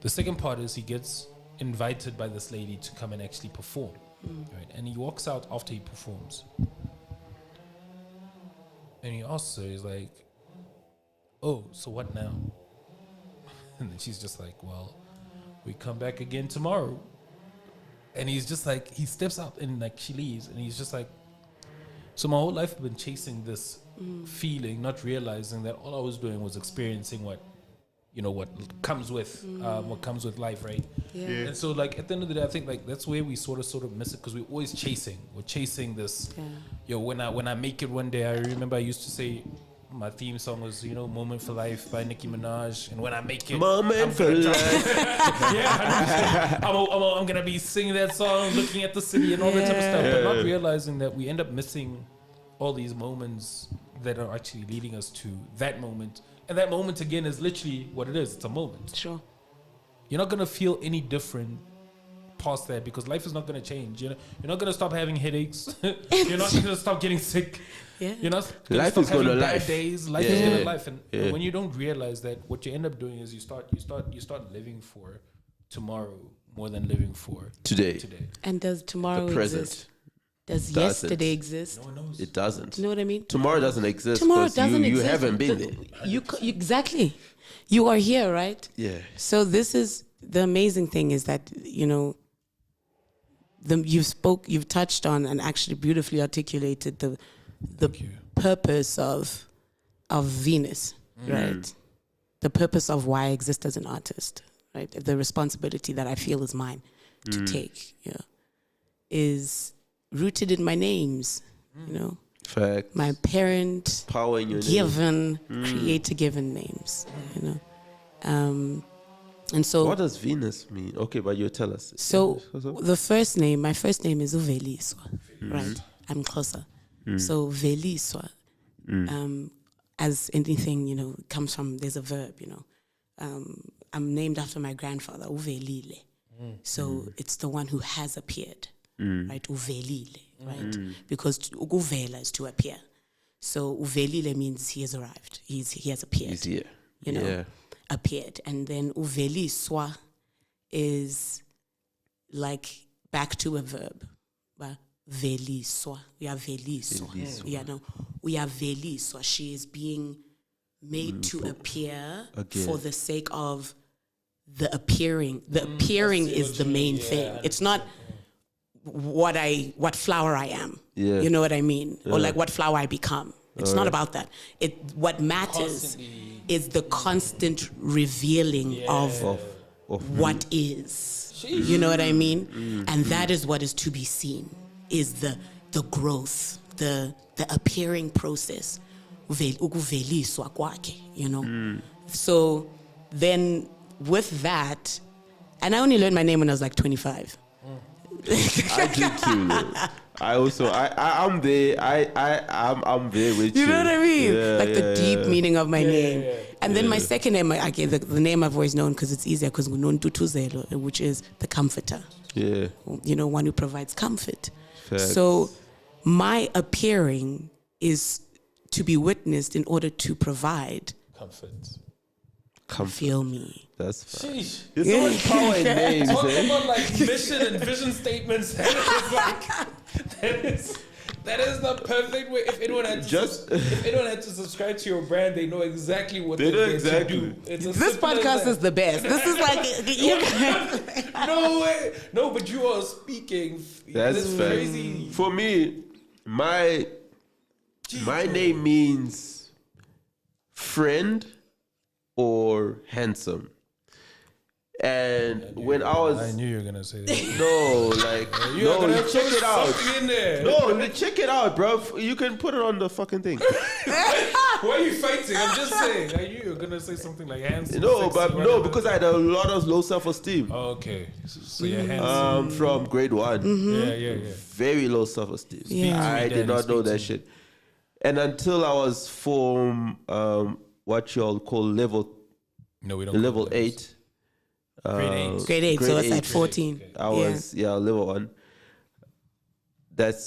The second part is he gets invited by this lady to come and actually perform, right? And he walks out after he performs. And he asks her, he's like, oh, so what now? And then she's just like, well, we come back again tomorrow. And he's just like, he steps out and like she leaves and he's just like, so my whole life I've been chasing this feeling, not realizing that all I was doing was experiencing what comes with life, right? Yeah. And so like at the end of the day, I think like that's where we sort of miss it because we're always chasing. We're chasing this. Yeah. When I make it one day, I remember I used to say my theme song was "Moment for Life" by Nicki Minaj, and when I make it, Moment for life. yeah, I'm gonna be singing that song, looking at the city and all that type of stuff, but not realizing that we end up missing all these moments that are actually leading us to that moment. And that moment again is literally what it is. It's a moment. Sure. You're not gonna feel any different past that because life is not gonna change. You're not gonna stop having headaches. You're not gonna stop getting sick. Yeah. You're not gonna Life stop is gonna having bad life. days. Life Yeah. is gonna life. And Yeah. when you don't realize that, what you end up doing is you start living for tomorrow more than living for Today. today. And does tomorrow The present. exist? Does Doesn't. yesterday exist? No one knows. It doesn't. You know what I mean? Tomorrow doesn't exist. Tomorrow 'cause doesn't you exist. haven't been there. You exactly. You are here, right? Yeah. So this is the amazing thing is that you've touched on and actually beautifully articulated the you. purpose of Veenus, right? The purpose of why I exist as an artist, right? The responsibility that I feel is mine to take, is rooted in my names, Fact. my parent Power in your name. given, creator given names, and so What does Venus mean? Okay, but you tell us. So my first name is Uveliswa, right? I'm closer. So Veliswa, as anything, comes from, there's a verb, I'm named after my grandfather, Uvelile. So it's the one who has appeared, right? Uvelile, right? Because Uvela is to appear. So Uvelile means he has arrived. He has appeared. He's here. Appeared. And then Uveliswa is like back to a verb. But Veliswa. We are Veliswa. We are Veliswa. She is being made to appear Again. for the sake of the appearing. The appearing is the main thing. It's not what flower I am. Yeah. You know what I mean? Or like what flower I become. It's not about that. What matters is the constant revealing of what is. You know what I mean? And that is what is to be seen, is the growth, the appearing process. Ukuveliswa kwakhe, So then with that, and I only learned my name when I was like 25. I did too. I'm there. I'm there with you. You know what I mean? Yeah, like the deep yeah. meaning of my name. And then my second name, the name I've always known because it's easier, because Ngunontutuzelo, which is the comforter. Yeah. One who provides comfort. Facts. So my appearing is to be witnessed in order to provide. Comfort. Feel me. That's fine. Sheesh. There's so much power in names, Talking about like mission and vision statements. That is the perfect way. If anyone had to subscribe to your brand, they know exactly what They know to exactly. do. It's as This simple as podcast that. is the best. This is like No way. No, but you are speaking. That's fact. crazy. For me, my name means friend or handsome. And when I was I knew you were gonna say that. no, like You no, were gonna check it out. something in there. No, check it out, bro. You can put it on the fucking thing. Why are you fighting? I'm just saying. I knew you were gonna say something like handsome. No, sexy, but no, whatever. because I had a lot of low self-esteem. Oh, okay. So you're handsome. From grade 1. Yeah. Very low self-esteem. Yeah. I did not know that Speak shit. And until I was from what y'all call level No, we don't. call level it 8. Grade 8. Grade 8, so Grade it's at eight. 14. I was level 1.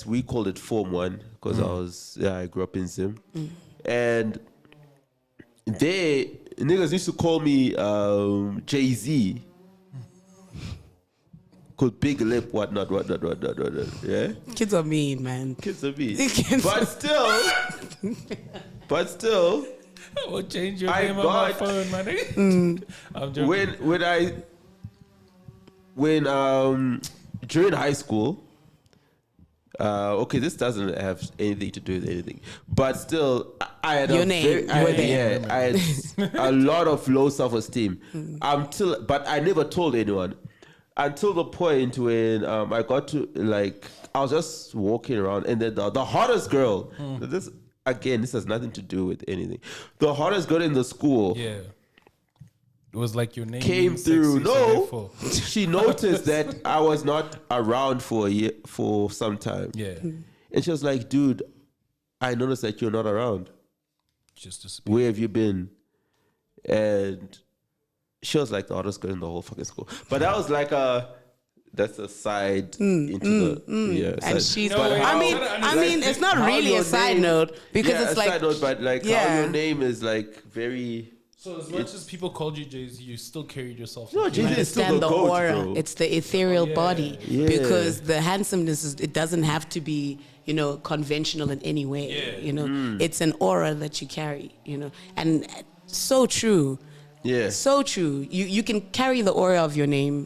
We called it Form 1 because I grew up in Zim. And niggas used to call me Jay-Z. Called Big Lip, whatnot. Yeah? Kids are mean, man. Kids are me. Kids But still, I will change your I name on my got- phone, my nigga. I'm joking. when during high school, okay, this doesn't have anything to do with anything, but still, I had Your name, you were there. I had a lot of low self-esteem but I never told anyone until the point when I got to I was just walking around, and then the hottest girl. This has nothing to do with anything. The hottest girl in the school. Yeah. It was like your name Came being through. sexy, so No, therefore- she noticed that I was not around for some time. Yeah. And she was like, dude, I noticed that you're not around. Just to speak. Where have you been? And she was like the hottest girl in the whole fucking school. But that was like that's a side into the And side. she's, No, wait, I I'm mean, trying to I mean, it's not how really your a side name- note because yeah, it's a like, side note, but like how yeah. your name is like very. So as much as people called you Jay-Z, you still carried yourself. No, like Jay-Z is still understand the the goat, aura. bro. It's the ethereal body Yeah. because the handsomeness it doesn't have to be, conventional in any way. Yeah. It's an aura that you carry. And so true. Yeah. So true. You can carry the aura of your name,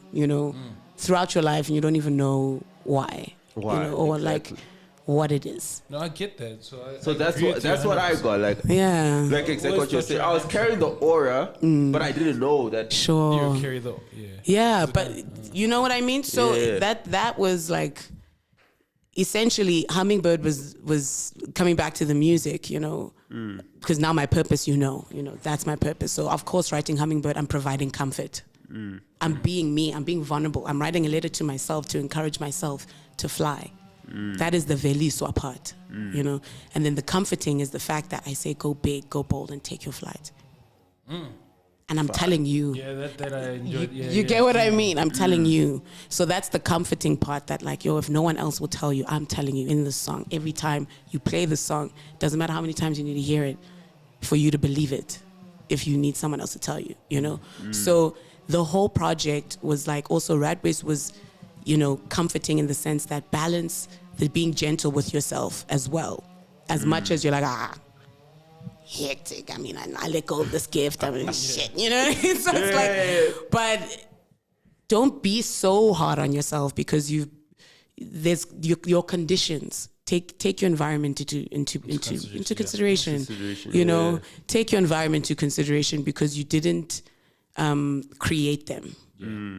throughout your life, and you don't even know why. Why, Or exactly. like what it is. No, I get that. So That's agree with you what I 100%. got. Like Yeah. like exactly what you're thought saying. you I was were carrying the aura, but I didn't know that. Sure. You carry the Yeah, but you know what I mean? So Yeah. that was like essentially Hummingbird was coming back to the music, because now my purpose, that's my purpose. So of course writing Hummingbird, I'm providing comfort. I'm being me, I'm being vulnerable. I'm writing a letter to myself to encourage myself to fly. That is the Veliswa part, And then the comforting is the fact that I say, go big, go bold, and take your flight. And I'm telling you, Yeah, that I enjoyed. you get what I mean? I'm telling you. So that's the comforting part that if no one else will tell you, I'm telling you in the song. Every time you play the song, doesn't matter how many times you need to hear it for you to believe it, if you need someone else to tell you, So the whole project was also Radbase was, comforting in the sense that balance the being gentle with yourself as well. As much as you're like, hectic. I mean, I let go of this gift. I mean, shit, So it's like, but don't be so hard on yourself because there's your conditions. Take your environment into consideration. Take your environment into consideration because you didn't create them.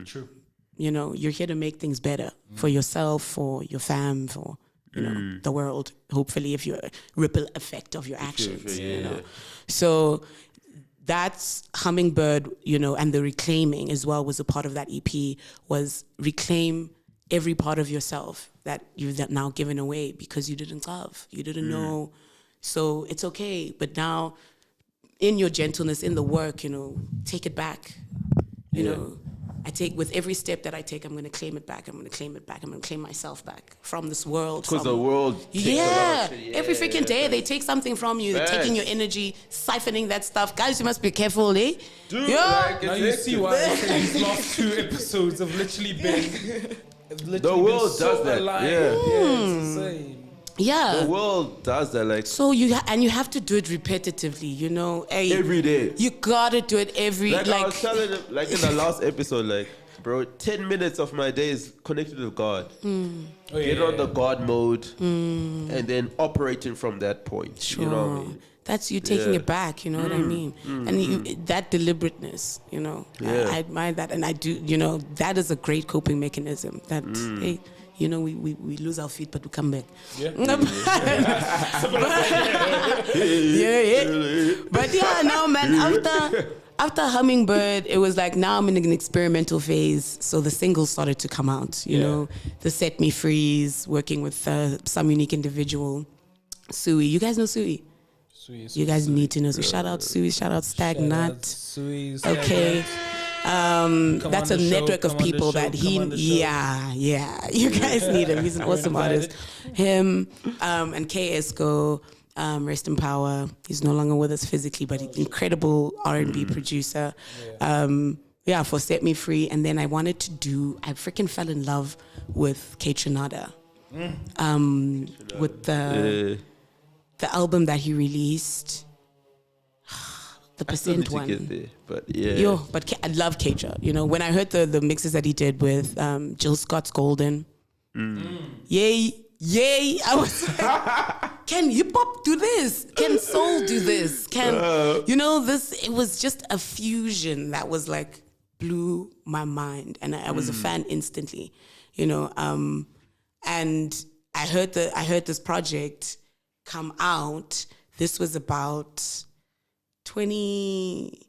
True. You're here to make things better for yourself, for your fam, for the world, hopefully, if you're a ripple effect of your actions, So that's Hummingbird, and the reclaiming as well was a part of that EP, was reclaim every part of yourself that you've now given away because you didn't love, you didn't know. So it's okay. But now in your gentleness, in the work, take it back, I take with every step that I take, I'm going to claim it back. I'm going to claim it back. I'm going to claim myself back from this world. Because the world takes a lot of shit. Every freaking day they take something from you. They're taking your energy, siphoning that stuff. Guys, you must be careful, eh? Dude, Yeah. Now you see why I say these last 2 episodes have literally been. The world does that. Aligned. Yeah. It's insane. Yeah. The world does that. So you have to do it repetitively, Hey, Every day. You gotta do it every I was telling them, in the last episode, bro, 10 minutes of my day is connected to God. Get on the God mode and then operating from that point. You know what I mean? that's you taking it back, you know what I mean? And that deliberateness, you know, I admire that. And I do, you know, that is a great coping mechanism that, hey, you know, we lose our feet, but we come back. Yeah. But yeah, no, man, after Hummingbird, it was like, now I'm in an experimental phase. So the singles started to come out, you know, the Set Me Freeze, working with some unique individual. Sui, you guys know Sui? You guys need to know. So shout out Sui, shout out Stagnat. Sui, okay. That's a network of people that you guys need him. He's an awesome artist. Him, and K Esco, rest in power. He's no longer with us physically, but he's incredible R&B producer. For Set Me Free. And then I freaking fell in love with K Trinada. With the album that he released, the Percent one. But yeah. But I love Keitra. You know, when I heard the mixes that he did with Jill Scott's Golden, yay! I was like, can hip hop do this? Can soul do this? It was just a fusion that was like blew my mind, and I was a fan instantly. You know, and I heard this project come out. This was about 20.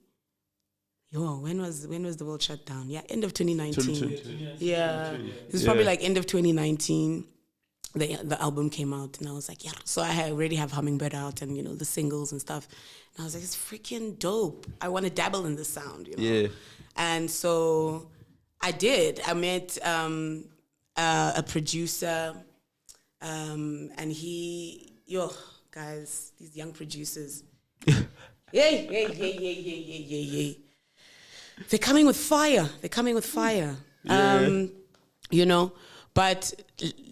When was the world shut down? Yeah, end of 2019. Yeah, it was probably like end of 2019. The album came out, and I was like, yeah. So I already have Hummingbird out, and you know the singles and stuff. And I was like, it's freaking dope. I want to dabble in this sound, you know. Yeah. And so I did. I met a producer, and he. Guys, these young producers. Yay. They're coming with fire. You know, but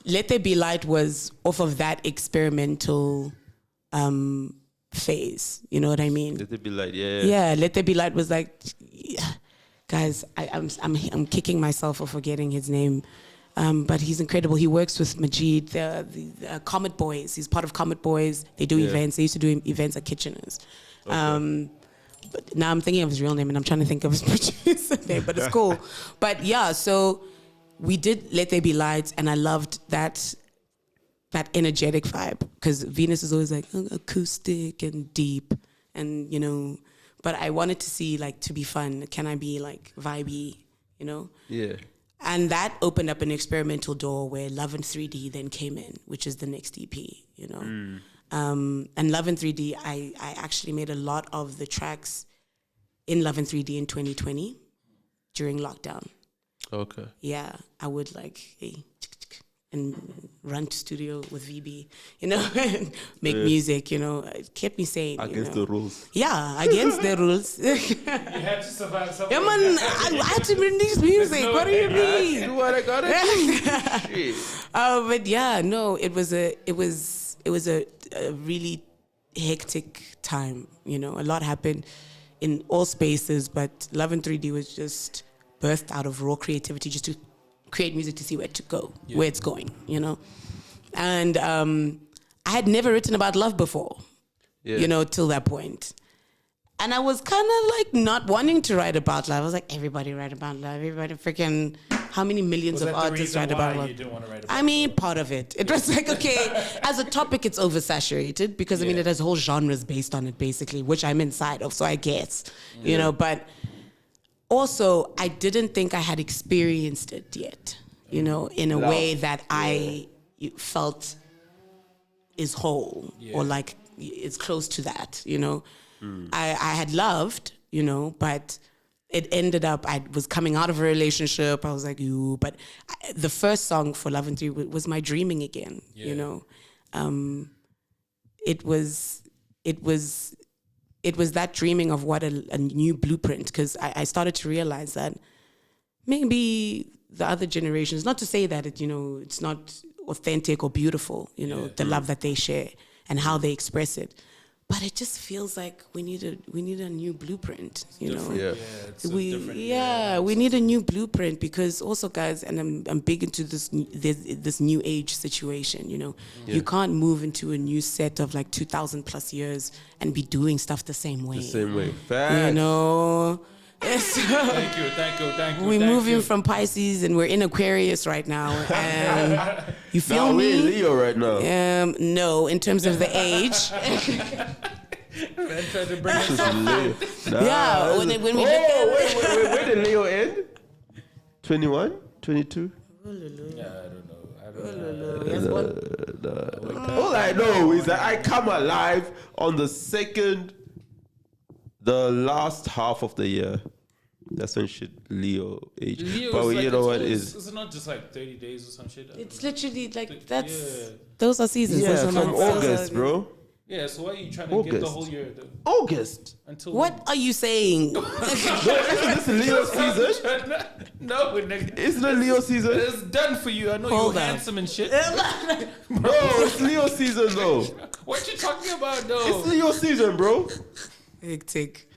Let There Be Light was off of that experimental phase. You know what I mean? Let There Be Light, yeah. Yeah, Let There Be Light was like, guys, I'm kicking myself for forgetting his name. But he's incredible. He works with Majid, the Comet Boys. He's part of Comet Boys. They do events. They used to do events at Kitcheners. Okay. But now I'm thinking of his real name, and I'm trying to think of his producer name, but it's cool. But yeah, so we did Let There Be Lights, and I loved that energetic vibe, because Veenus is always like acoustic and deep, and you know. But I wanted to see to be fun. Can I be vibey? You know. Yeah. And that opened up an experimental door where Love in 3D then came in, which is the next EP, you know. And Love in 3D, I actually made a lot of the tracks in Love in 3D in 2020 during lockdown. Okay. Yeah, I would and run to studio with VB, you know, and make music, you know. It kept me sane. Against the rules. Yeah, against the rules. You had to survive something. Yeah, man, I had to release music. What do you mean? Do what I gotta do. But yeah, no, it was a really hectic time, you know. A lot happened in all spaces, but Love in 3D was just birthed out of raw creativity, just to create music to see where to go, where it's going, you know. And I had never written about love before, you know, till that point. And I was kind of not wanting to write about love. I was like, everybody write about love. Everybody freaking, how many millions of artists write about love? You didn't want to write about I mean, part of it. It was like, okay, as a topic, it's oversaturated because, I mean, it has whole genres based on it, basically, which I'm inside of, so I guess, you know, but also, I didn't think I had experienced it yet, you know, in a way that I felt is whole or it's close to that, you know. I had loved, you know, but it ended up, I was coming out of a relationship. I was like, but the first song for Love in 3D was my dreaming again, you know. It was that dreaming of what a new blueprint, because I started to realize that maybe the other generations, not to say that it's not authentic or beautiful, the love that they share and how they express it, but it just feels like we need a new blueprint, you know. Yeah. It's a different, we need a new blueprint, because also, guys, and I'm big into this new age situation, you know. You can't move into a new set of like 2,000 plus years and be doing stuff the same way. The same way. Facts. You know. Thank you. We're moving from Pisces and we're in Aquarius right now, and you feel No, me? we're in Leo right now. No, in terms of the age. Man tried to bring This it is up. Leo. Nah, Yeah, when we look at wait, where did Leo end? 21? 22? Yeah, I don't know. All I know is that I come alive on the last half of the year. That's when shit Leo age. Leo But is you like, know what it's is? not just like 30 days or some shit. it's literally like Yeah. those are seasons. Yeah, those are from months, those August, are- bro. Yeah, so why are you trying to get the August. whole year August. until What are you saying? Isn't this Leo season? No, nigga. Isn't it Leo season? It's done for you. I know Hold you're on. handsome and shit. No, it's Leo season though. What you talking about, though? It's Leo season, bro. Hectic.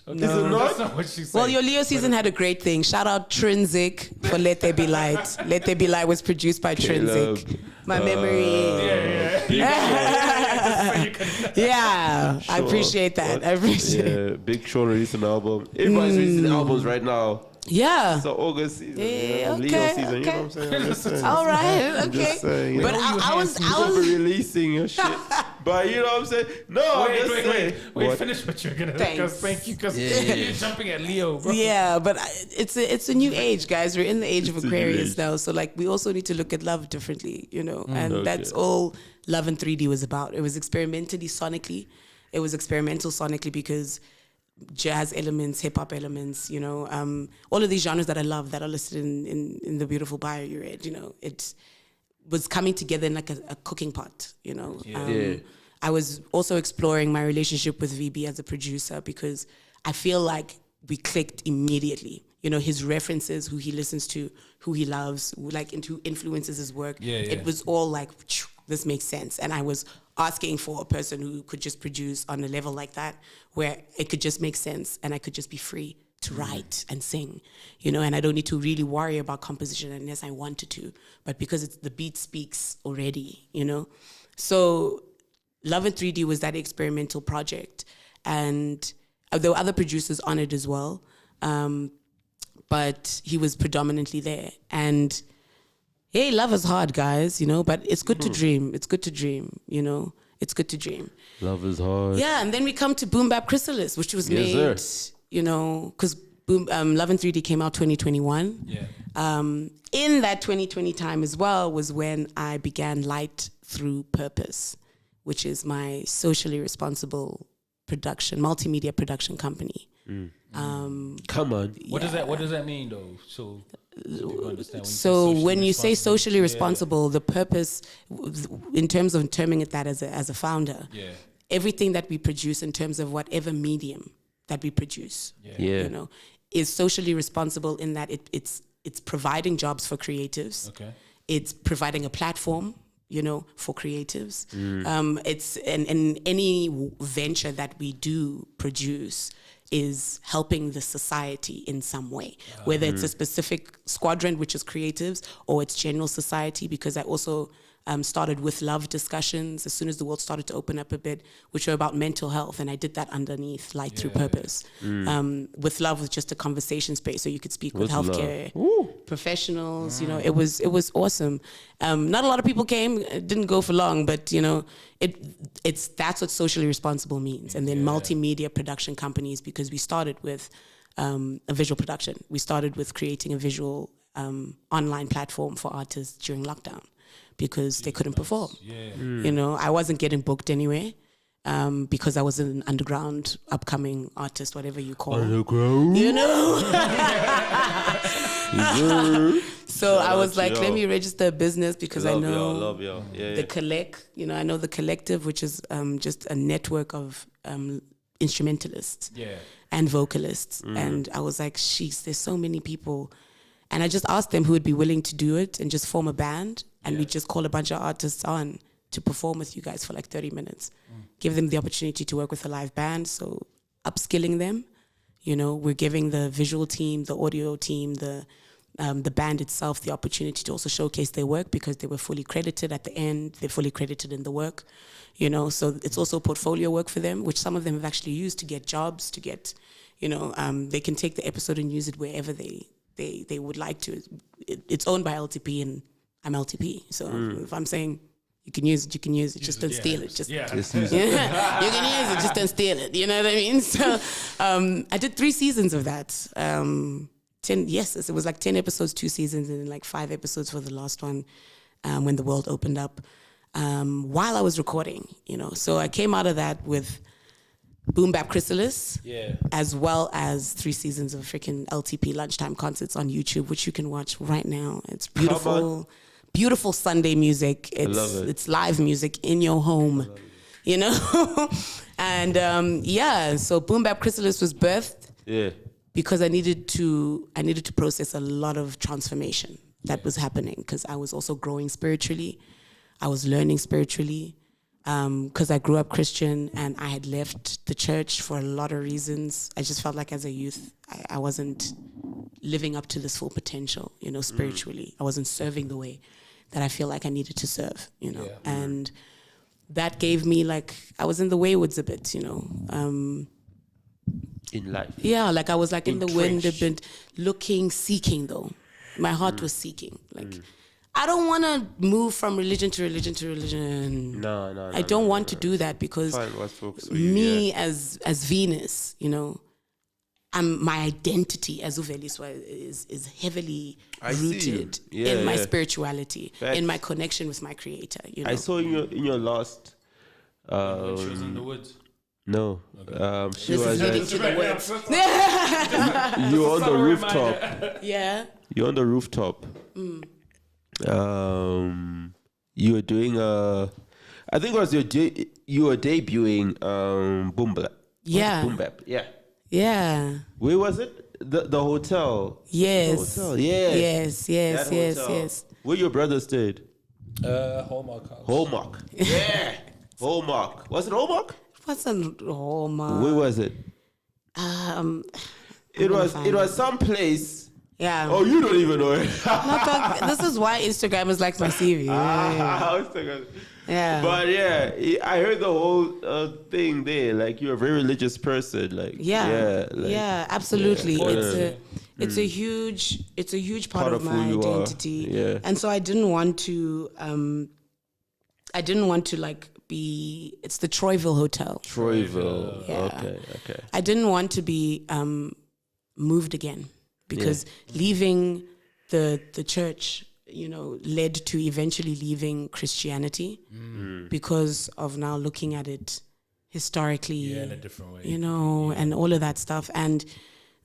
Okay, Is it not? That's not what she said. Well, your Leo season had a great thing. Shout out Trinsic for Let There Be Light. Let There Be Light was produced by Caleb. Trinsic. My memory. Yeah, I appreciate that. I appreciate it. Yeah, Big Sean released an album. Everybody's releasing albums right now. Yeah. So August season, Yeah, Leo okay, season. You know what I'm saying? I'm just saying. All right. I'm just Okay. saying, you But know, I was. Don't be releasing your shit. But you know what I'm saying? No, I'm just saying. Wait, What? finish what you're gonna Thanks. because thank you, because you're jumping at Leo, bro. Yeah, but it's a new age, guys. We're in the age of It's a new Aquarius age. now, so like we also need to look at love differently, you know. And Okay. that's all Love in 3D was about. It was experimentally sonically. It was experimental sonically because jazz elements, hip hop elements, you know, all of these genres that I love that are listed in the beautiful bio you read, you know, it was coming together in like a cooking pot, you know. Yeah. I was also exploring my relationship with VB as a producer because I feel like we clicked immediately. You know, his references, who he listens to, who he loves, and who influences his work. Yeah, yeah. It was all like, this makes sense. And I was asking for a person who could just produce on a level like that, where it could just make sense and I could just be free to write and sing, you know, and I don't need to really worry about composition unless I wanted to, but because it's the beat speaks already, you know. So Love in 3D was that experimental project, and there were other producers on it as well, but he was predominantly there. And hey, love is hard, guys, you know, but it's good to dream. It's good to dream, you know. It's good to dream. Love is hard. Yeah, and then we come to Boombap Chrysalis, which was Yes, made, sir. you know, because Love in 3D came out 2021. Yeah. In that 2020 time as well was when I began Light Through Purpose, which is my socially responsible production, multimedia production company. Come on. What does that mean though? So people understand when you say So socially when you say responsible. socially responsible, the purpose, in terms of terming it that as a founder, Yeah. everything that we produce in terms of whatever medium that we produce, Yeah. you know, is socially responsible in that it's providing jobs for creatives. Okay. It's providing a platform, you know, for creatives. It's and any venture that we do produce is helping the society in some way, whether it's a specific squadron, which is creatives, or it's general society, because I also started with love discussions as soon as the world started to open up a bit, which were about mental health, and I did that underneath Light Through Purpose. With love was just a conversation space, so you could speak with With healthcare love. professionals. You know, it was awesome. Not a lot of people came. It didn't go for long, but you know, that's what socially responsible means. And then multimedia production companies, because we started with a visual production. We started with creating a visual online platform for artists during lockdown, because they couldn't perform. You know, I wasn't getting booked anywhere because I was an underground, upcoming artist, whatever you call it. Underground. You know? So I was out like, to let y'all. me register a business because I Love know y'all. Love y'all. Yeah. the collect, you know, I know the collective, which is just a network of instrumentalists Yeah. and vocalists. And I was like, sheesh, there's so many people. And I just asked them who would be willing to do it and just form a band. And we just call a bunch of artists on to perform with you guys for like 30 minutes. Give them the opportunity to work with a live band. So upskilling them, you know, we're giving the visual team, the audio team, the band itself the opportunity to also showcase their work because they were fully credited at the end. They're fully credited in the work, you know, so it's also portfolio work for them, which some of them have actually used to get jobs, to get, you know, they can take the episode and use it wherever they would like to. It's owned by LTP and I'm LTP. So if I'm saying you can use it, you can use it. Just don't steal it. Just Just use you can use it, just don't steal it. You know what I mean? So I did 3 seasons of that. 10, yes, it was like 10 episodes, 2 seasons, and then like 5 episodes for the last one when the world opened up while I was recording, you know. So I came out of that with Boombap Chrysalis, as well as 3 seasons of freaking LTP lunchtime concerts on YouTube, which you can watch right now. It's beautiful, beautiful Sunday music. It's live music in your home, you know. And so Boombap Chrysalis was birthed. Yeah. Because I needed to process a lot of transformation that was happening because I was also growing spiritually. I was learning spiritually because I grew up Christian and I had left the church for a lot of reasons. I just felt like as a youth, I wasn't living up to this full potential, you know, spiritually. I wasn't serving the way that I feel like I needed to serve, you know. And that gave me like, I was in the waywards a bit, you know. In life. Yeah, like I was like in the wind, a Entrenched. bit looking, seeking though. My heart was seeking. Like, I don't want to move from religion to religion to religion. No. I don't want to do that because Find what's focused for you, me as Veenus, you know, my identity as Uveliswa is heavily I see you. rooted Yeah, in my yeah. spirituality, Facts. in my connection with my creator, you know. I saw in your last When she was in the woods. no. She This was is leading to the words. you were on the rooftop. Yeah. You're on the rooftop. You were doing I think it was you were debuting Boombap. Yeah. Boombap. Yeah. Yeah. Where was it? The hotel. Yes. The hotel. Yeah. Yes. That hotel. Yes. Where your brother stayed? Hallmark House. Hallmark. Yeah. Hallmark. Was it Hallmark? What's a Roma? Where was it? It was some place. Yeah. Oh, you don't even know it. This is why Instagram is like my CV. Yeah. But yeah, I heard the whole thing there. Like you're a very religious person. Like Yeah, absolutely. Yeah. It's a huge part of who my you are. identity. Yeah. And so I didn't want to like be. It's the Troyville Hotel. Troyville. Yeah. Okay. I didn't want to be moved again because leaving the church, you know, led to eventually leaving Christianity because of now looking at it historically, in a different way. you know, and all of that stuff. And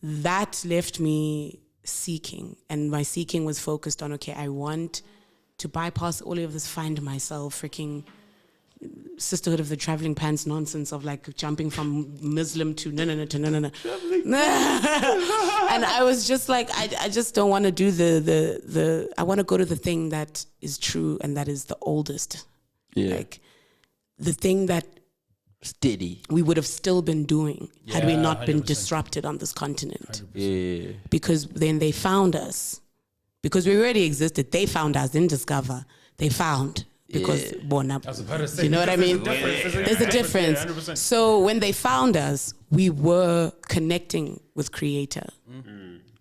that left me seeking, and my seeking was focused on, okay, I want to bypass all of this find myself freaking Sisterhood of the Traveling Pants nonsense of like jumping from Muslim to no. And I was just like, I just don't want to do the I want to go to the thing that is true and that is the oldest. Yeah. Like the thing that Steady. we would have still been doing had we not been 100%. disrupted on this continent. 100%. Yeah. Because then they found us. Because we already existed. They found us, didn't discover. They found. Because born up. I was about to say, You know what I mean? There's a difference. 100%. So when they found us, we were connecting with Creator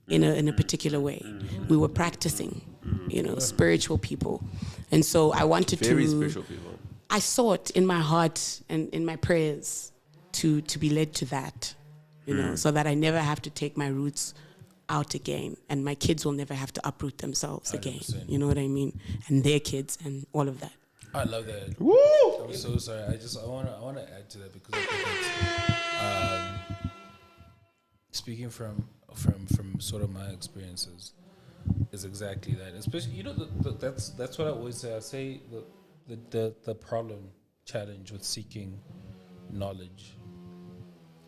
in a particular way. We were practicing, you know, spiritual people. And so I wanted Very to... spiritual people. I sought in my heart and in my prayers to be led to that, you know, so that I never have to take my roots out again, and my kids will never have to uproot themselves again. 100%. You know what I mean? And their kids and all of that. I love that. Woo! I'm so sorry. I want to add to that because I think it's, speaking from sort of my experiences is exactly that. Especially, you know, that's what I always say. I say the problem challenge with seeking knowledge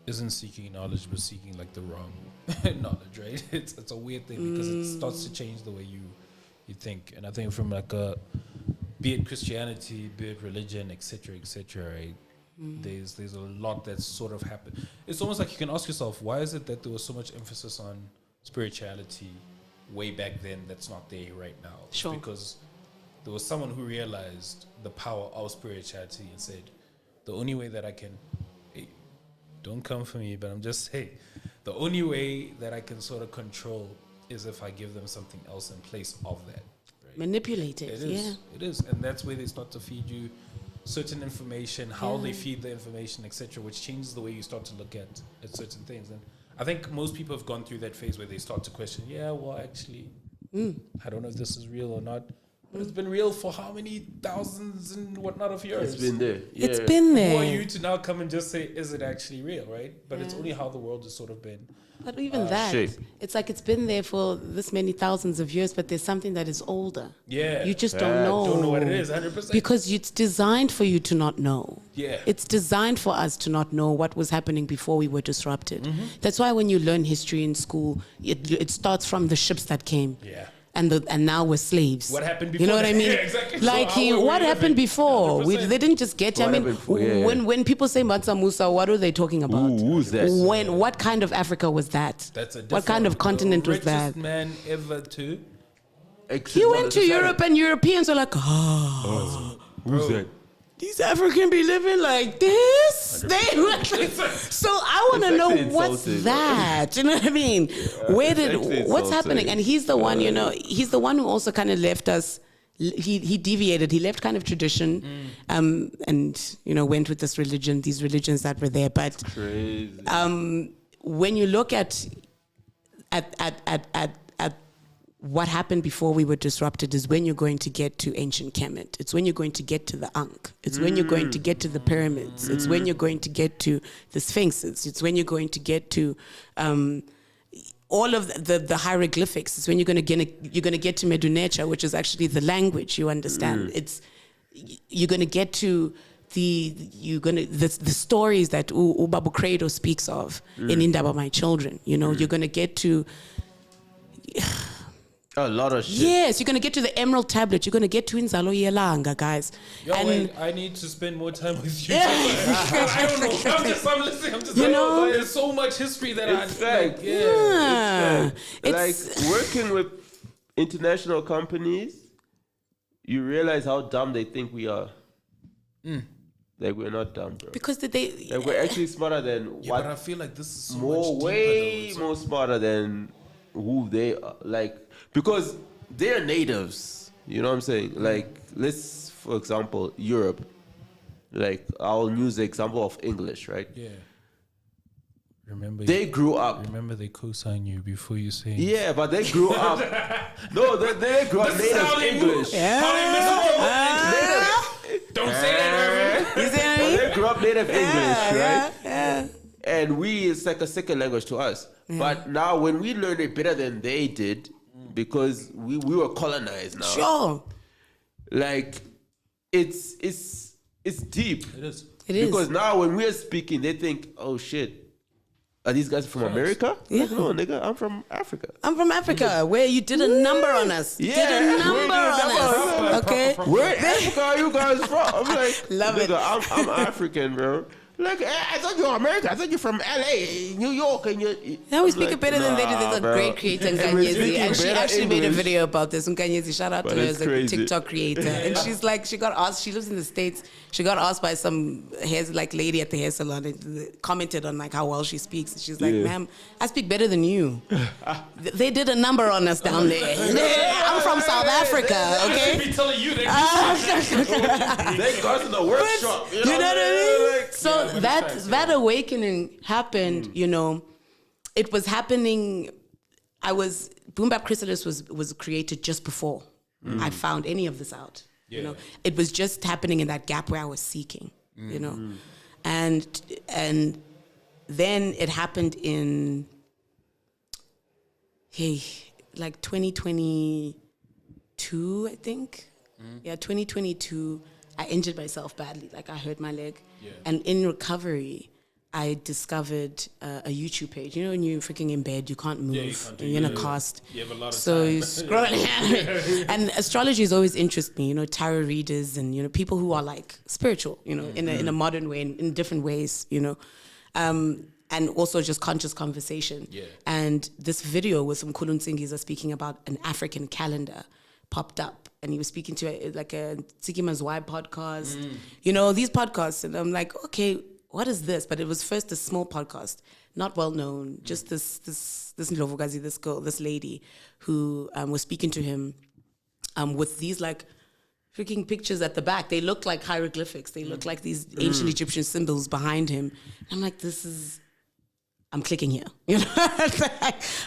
isn't seeking knowledge, but seeking like the wrong knowledge, right? It's a weird thing because it starts to change the way you think. And I think from like a be it Christianity, be it religion, etc., right? There's a lot that's sort of happened. It's almost like you can ask yourself, why is it that there was so much emphasis on spirituality way back then that's not there right now? Sure. Because there was someone who realized the power of spirituality and said, the only way that I can, hey, don't come for me, but I'm just saying, the only way that I can sort of control is if I give them something else in place of that. Right? Manipulate it, yeah. It is. And that's where they start to feed you certain information, how they feed the information, etc., which changes the way you start to look at certain things. And I think most people have gone through that phase where they start to question, actually, I don't know if this is real or not. But it's been real for how many thousands and whatnot of years? It's been there. Yeah. It's been there. Who are you to now come and just say, is it actually real, right? But it's only how the world has sort of been. But even that, shape. it's like it's been there for this many thousands of years, but there's something that is older. Yeah. You just don't know. Don't know what it is, 100%. Because it's designed for you to not know. Yeah. It's designed for us to not know what was happening before we were disrupted. That's why when you learn history in school, it starts from the ships that came. Yeah. And now we're slaves. What happened before? You know what I mean? Yeah, exactly. Like So what happened before? 100%. They didn't just get. What I mean, happened before? Yeah, when people say Mansa Musa, what are they talking about? Who's that? What kind of Africa was that? That's a What kind of continent was that? richest man ever too. He went to Europe and Europeans were like, Who's that? these Africans be living like this. They were like, so I want to It's know actually what's insulting. that. You know what I mean? actually What's insulting. happening? And he's the one, he's the one who also kind of left us. He deviated. He left kind of tradition, and went with these religions that were there. But Crazy. when you look at what happened before we were disrupted is when you're going to get to ancient Kemet. It's when you're going to get to the Ankh. It's when you're going to get to the pyramids. It's when you're going to get to the Sphinxes. It's when you're going to get to all of the hieroglyphics. It's when you're going to get to Medunecha, which is actually the language you understand. You're going to get to the stories that Ubabu Credo speaks of in Indaba My Children. You're going to get to A lot of shit. yes, you're going to get to the Emerald Tablet. You're going to get to Inzalo Yelanga, guys. Wait, I need to spend more time with you. Yeah. I don't know. I'm listening. I'm just there's so much history that It's fact. It's Like working with international companies, you realize how dumb they think we are. Like we're not dumb, bro. because they Like we're actually smarter than but I feel like this is so much more, deeper, way though. more smarter than who they are. Like because they're natives. You know what I'm saying? Like let's, for example, Europe. Like I'll use the example of English, right? Yeah. Remember They grew up. Remember they co-sign you before you say. Yeah, but they grew up. No, they grew up native English. Don't say that, Irvin. You see what I But mean? they grew up native English, right? Yeah. And it's like a second language to us. But now when we learn it better than they did, because we were colonized now. Sure. Like it's deep. It is. It is. Because now when we're speaking, they think, oh shit. Are these guys from America? Yeah. Like, no, nigga, I'm from Africa. I'm from Africa, where you did a number on us. Yeah, Did a we number did a on number us. on us. Okay. Where in Africa are you guys from? I'm like, Love it. nigga, I'm African, bro. Like, I thought you were American. I thought you're from LA, New York, and you. Now we speak it better than they do. There's a bro. great creator, And we're Nkanyezi, speaking and she better actually made a English. video about this. Nkanyezi, shout out But to her it's as a crazy. TikTok creator. And she's like, she got asked, she lives in the States, she got asked by some lady at the hair salon and commented on like how well she speaks. And she's like, Yeah. ma'am, I speak better than you. They did a number on us down there. I'm from South Africa, okay? Be telling you that. They got in the workshop. You know what I mean? Like, So that awakening happened, it was happening. Boombap Chrysalis was created just before I found any of this out. Yeah. It was just happening in that gap where I was seeking, and then it happened in, 2022, I think. Yeah, 2022. I injured myself badly. Like I hurt my leg, and in recovery, I discovered a YouTube page. You know, when you're freaking in bed, you can't move. Yeah, you can't do you're in a that. cast. You have a lot of so time. you scrolling. And astrology has always interested me. You know, tarot readers and people who are like spiritual. You know, in a modern way, in different ways. You know, and also just conscious conversation. Yeah. And this video with some Kuluntsingis are speaking about an African calendar popped up, and he was speaking to a Tsikima's Why podcast. You know, these podcasts, and I'm like, okay, what is this? But it was first a small podcast, not well known, just this Ndlovukazi, this girl, this lady who was speaking to him with these like freaking pictures at the back. They look like hieroglyphics. They look like these ancient Egyptian symbols behind him. I'm like, I'm clicking here. You know,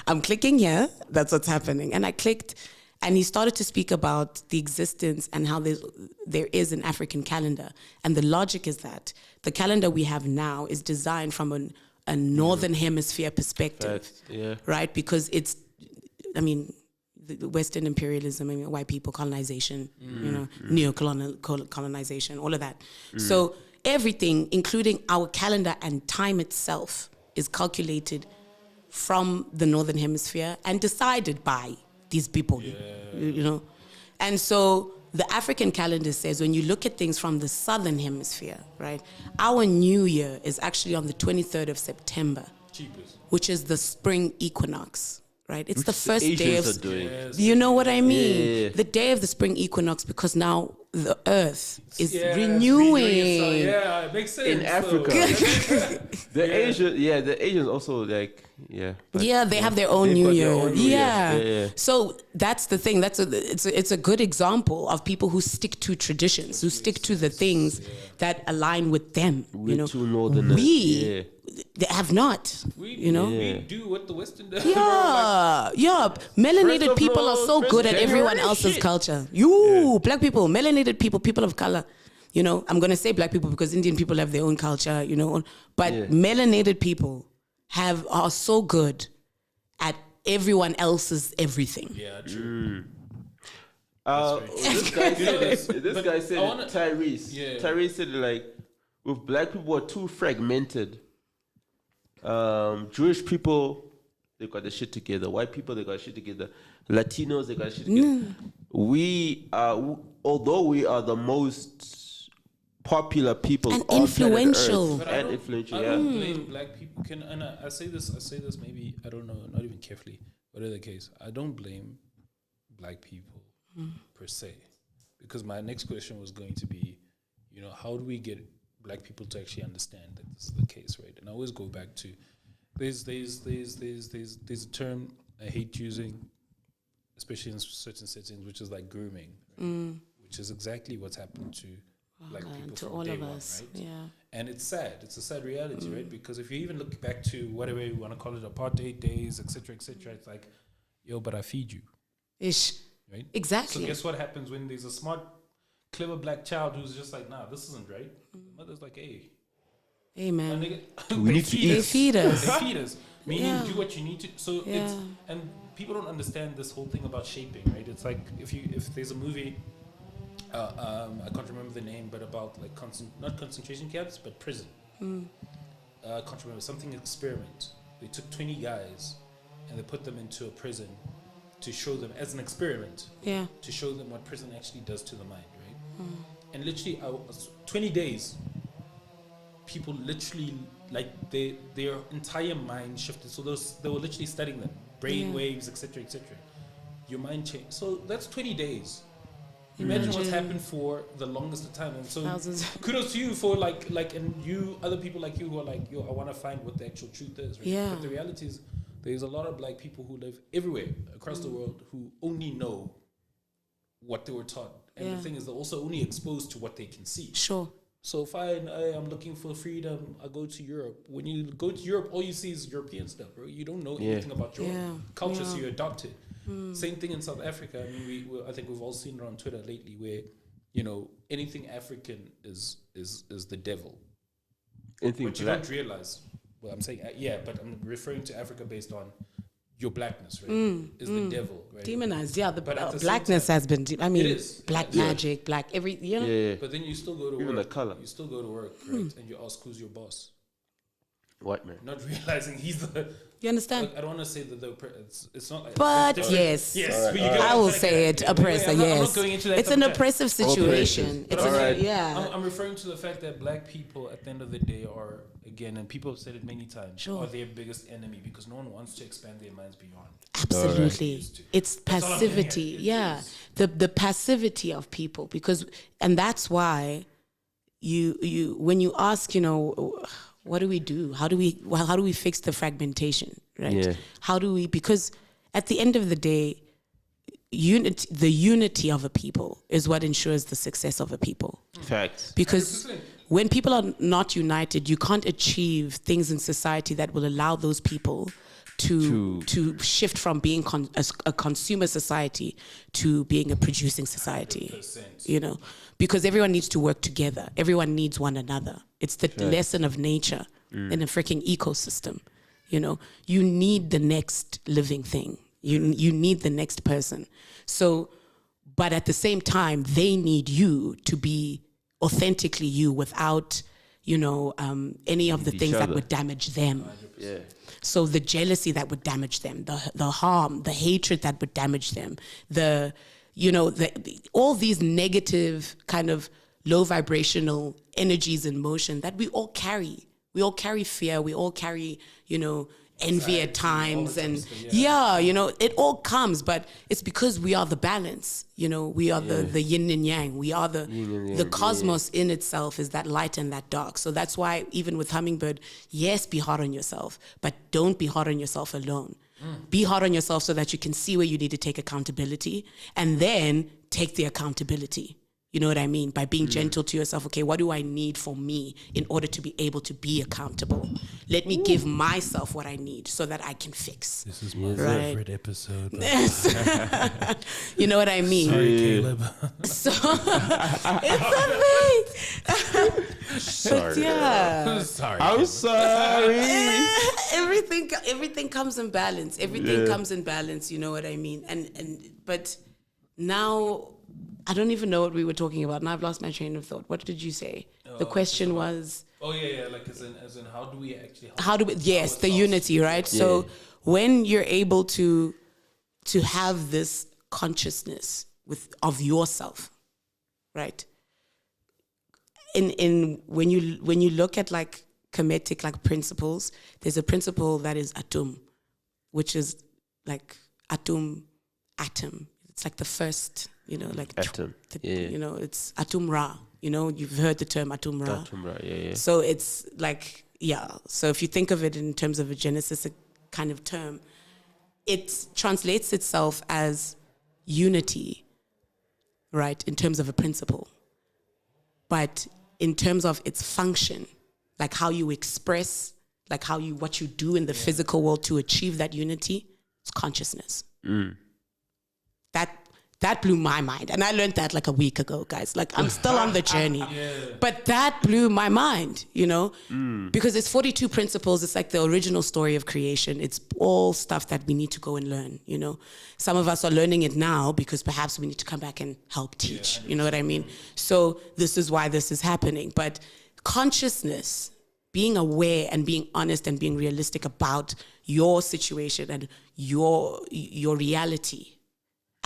I'm clicking here. That's what's happening. And I clicked, and he started to speak about the existence and how there is an African calendar. And the logic is that the calendar we have now is designed from a northern hemisphere perspective, right? Because it's, the Western imperialism, white people, colonization, neo-colonization, all of that. So everything, including our calendar and time itself, is calculated from the northern hemisphere and decided by these people, you know. And so the African calendar says when you look at things from the southern hemisphere, right, our new year is actually on the 23rd of September, which is the spring equinox, right? It's the first day of... You know what I mean? Yeah. The day of the spring equinox, because now the earth is renewing. It makes sense. In Africa. The Asians also like, they have their own New Year. So that's the thing. It's a good example of people who stick to traditions, who stick to the things that align with them. We're too northern. They have not. We do what the Western does. Melanated people are so good at everyone else's culture. Black people, melanated people, people of color. You know, I'm gonna say black people because Indian people have their own culture. You know, but melanated people are so good at everyone else's everything. Yeah, true. This guy said Tyrese. Yeah. Tyrese said like, with black people are too fragmented. Jewish people, they got the shit together. White people, they got shit together. Latinos, they got shit together. We are, although we are the most popular people and on influential, planet Earth, I don't blame black people. I say this maybe, I don't know, not even carefully, whatever the case. I don't blame black people per se, because my next question was going to be, you know, how do we get black people to actually understand that this is the case, right? And I always go back to there's a term I hate using, especially in certain settings, which is like grooming, right? Which is exactly what's happened to black people to from all day of one, us, right? yeah. And it's sad. It's a sad reality, right? Because if you even look back to whatever you want to call it, apartheid days, etc., it's like, yo, but I feed you, right? Exactly. So guess what happens when there's a smart, clever black child who's just like, nah, this isn't right. Mother's like, hey man, we need to eat. They feed us. They feed us. Meaning, do what you need to. So it's, and people don't understand this whole thing about shaping, right? It's like if there's a movie, I can't remember the name, but about like not concentration camps, but prison. I can't remember, something experiment. They took 20 guys and they put them into a prison to show them as an experiment. Yeah. To show them what prison actually does to the mind, right? And literally, 20 days, people literally, like, their entire mind shifted. So they were literally studying them, brain waves, etc., etc. Your mind changed. So that's 20 days. Imagine what's happened for the longest of time. And so kudos to you for like, and you, other people like you who are like, yo, I want to find what the actual truth is, right? Yeah. But the reality is, there's a lot of black people who live everywhere across the world who only know what they were taught. And the thing is, they're also only exposed to what they can see. Sure. So fine, I'm looking for freedom, I go to Europe. When you go to Europe, all you see is European stuff, bro. You don't know anything about your culture, so you adopt it. Same thing in South Africa. I mean, I think we've all seen it on Twitter lately where, you know, anything African is the devil. Anything but you don't realize. Well, I'm saying, but I'm referring to Africa based on your blackness, right? Is the devil, right? Demonized, the blackness has been, black magic, black every, you know. Yeah. But then you still go to even work. The color. You still go to work, right? And you ask who's your boss. What, man? Not realizing he's the. You understand? I don't want to say that it's not like. But yes, Yes, I will say it, oppressor. I'm not Yes, going into that it's type an of chat. oppressive situation. It's Alright. yeah. I'm referring to the fact that black people, at the end of the day, are again, and people have said it many times, Sure. are their biggest enemy because no one wants to expand their minds beyond. Absolutely. It's all I'm getting passivity. at. Yeah. The passivity of people, because, and that's why you when you ask, what do we do? How do we fix the fragmentation? Right? Yeah. How do we, because at the end of the day, the unity of a people is what ensures the success of a people. Facts. Because when people are not united, you can't achieve things in society that will allow those people to shift from being a consumer society to being a producing society. 100%. Because everyone needs to work together. Everyone needs one another. It's the lesson of nature in a freaking ecosystem. You need the next living thing. You need the next person. So, but at the same time, they need you to be authentically you without, any of the things that would damage them. Yeah. So the jealousy that would damage them, the harm, the hatred that would damage them, all these negative kind of low vibrational energies in motion that we all carry. We all carry fear. We all carry, envy at times, and it all comes, but it's because we are the balance. We are the yin and yang. We are the cosmos in itself is that light and that dark. So that's why even with Hummingbird, yes, be hard on yourself, but don't be hard on yourself alone. Be hard on yourself so that you can see where you need to take accountability, and then take the accountability. You know what I mean? By being gentle to yourself. Okay, what do I need for me in order to be able to be accountable? Let me give myself what I need so that I can fix. This is my favorite episode. You know what I mean? Sorry, Caleb. So it's a thing. Sorry. But yeah. Sorry. I'm sorry. Everything comes in balance. Everything comes in balance. You know what I mean? But now I don't even know what we were talking about. Now I've lost my train of thought. What did you say? The question was. Oh yeah, like as in how do we actually? Yes, the unity, right? Yeah. So when you're able to have this consciousness of yourself, right? In when you look at like Kemetic like principles, there's a principle that is atum, which is like atum. It's like the first, like Atom. It's atum ra. You've heard the term atum ra. Atum ra, yeah. So it's like, so if you think of it in terms of a Genesis kind of term, it translates itself as unity, right, in terms of a principle. But in terms of its function, like how you express, like what you do in the physical world to achieve that unity, it's consciousness. That blew my mind. And I learned that like a week ago, guys. Like I'm still on the journey. But that blew my mind, because it's 42 principles. It's like the original story of creation. It's all stuff that we need to go and learn, Some of us are learning it now because perhaps we need to come back and help teach. You know what I mean? So this is why this is happening. But consciousness, being aware and being honest and being realistic about your situation and your reality,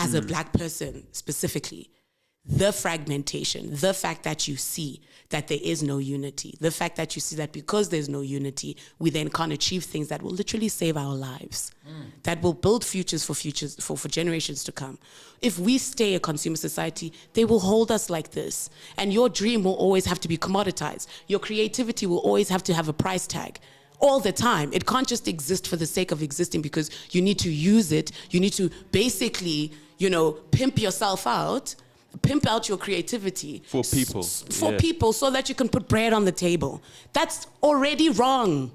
as a black person specifically, the fragmentation, the fact that you see that there is no unity, the fact that you see that because there's no unity, we then can't achieve things that will literally save our lives, that will build futures for generations to come. If we stay a consumer society, they will hold us like this. And your dream will always have to be commoditized. Your creativity will always have to have a price tag. All the time. It can't just exist for the sake of existing because you need to use it. You need to basically, pimp yourself out, pimp out your creativity. For people. People so that you can put bread on the table. That's already wrong.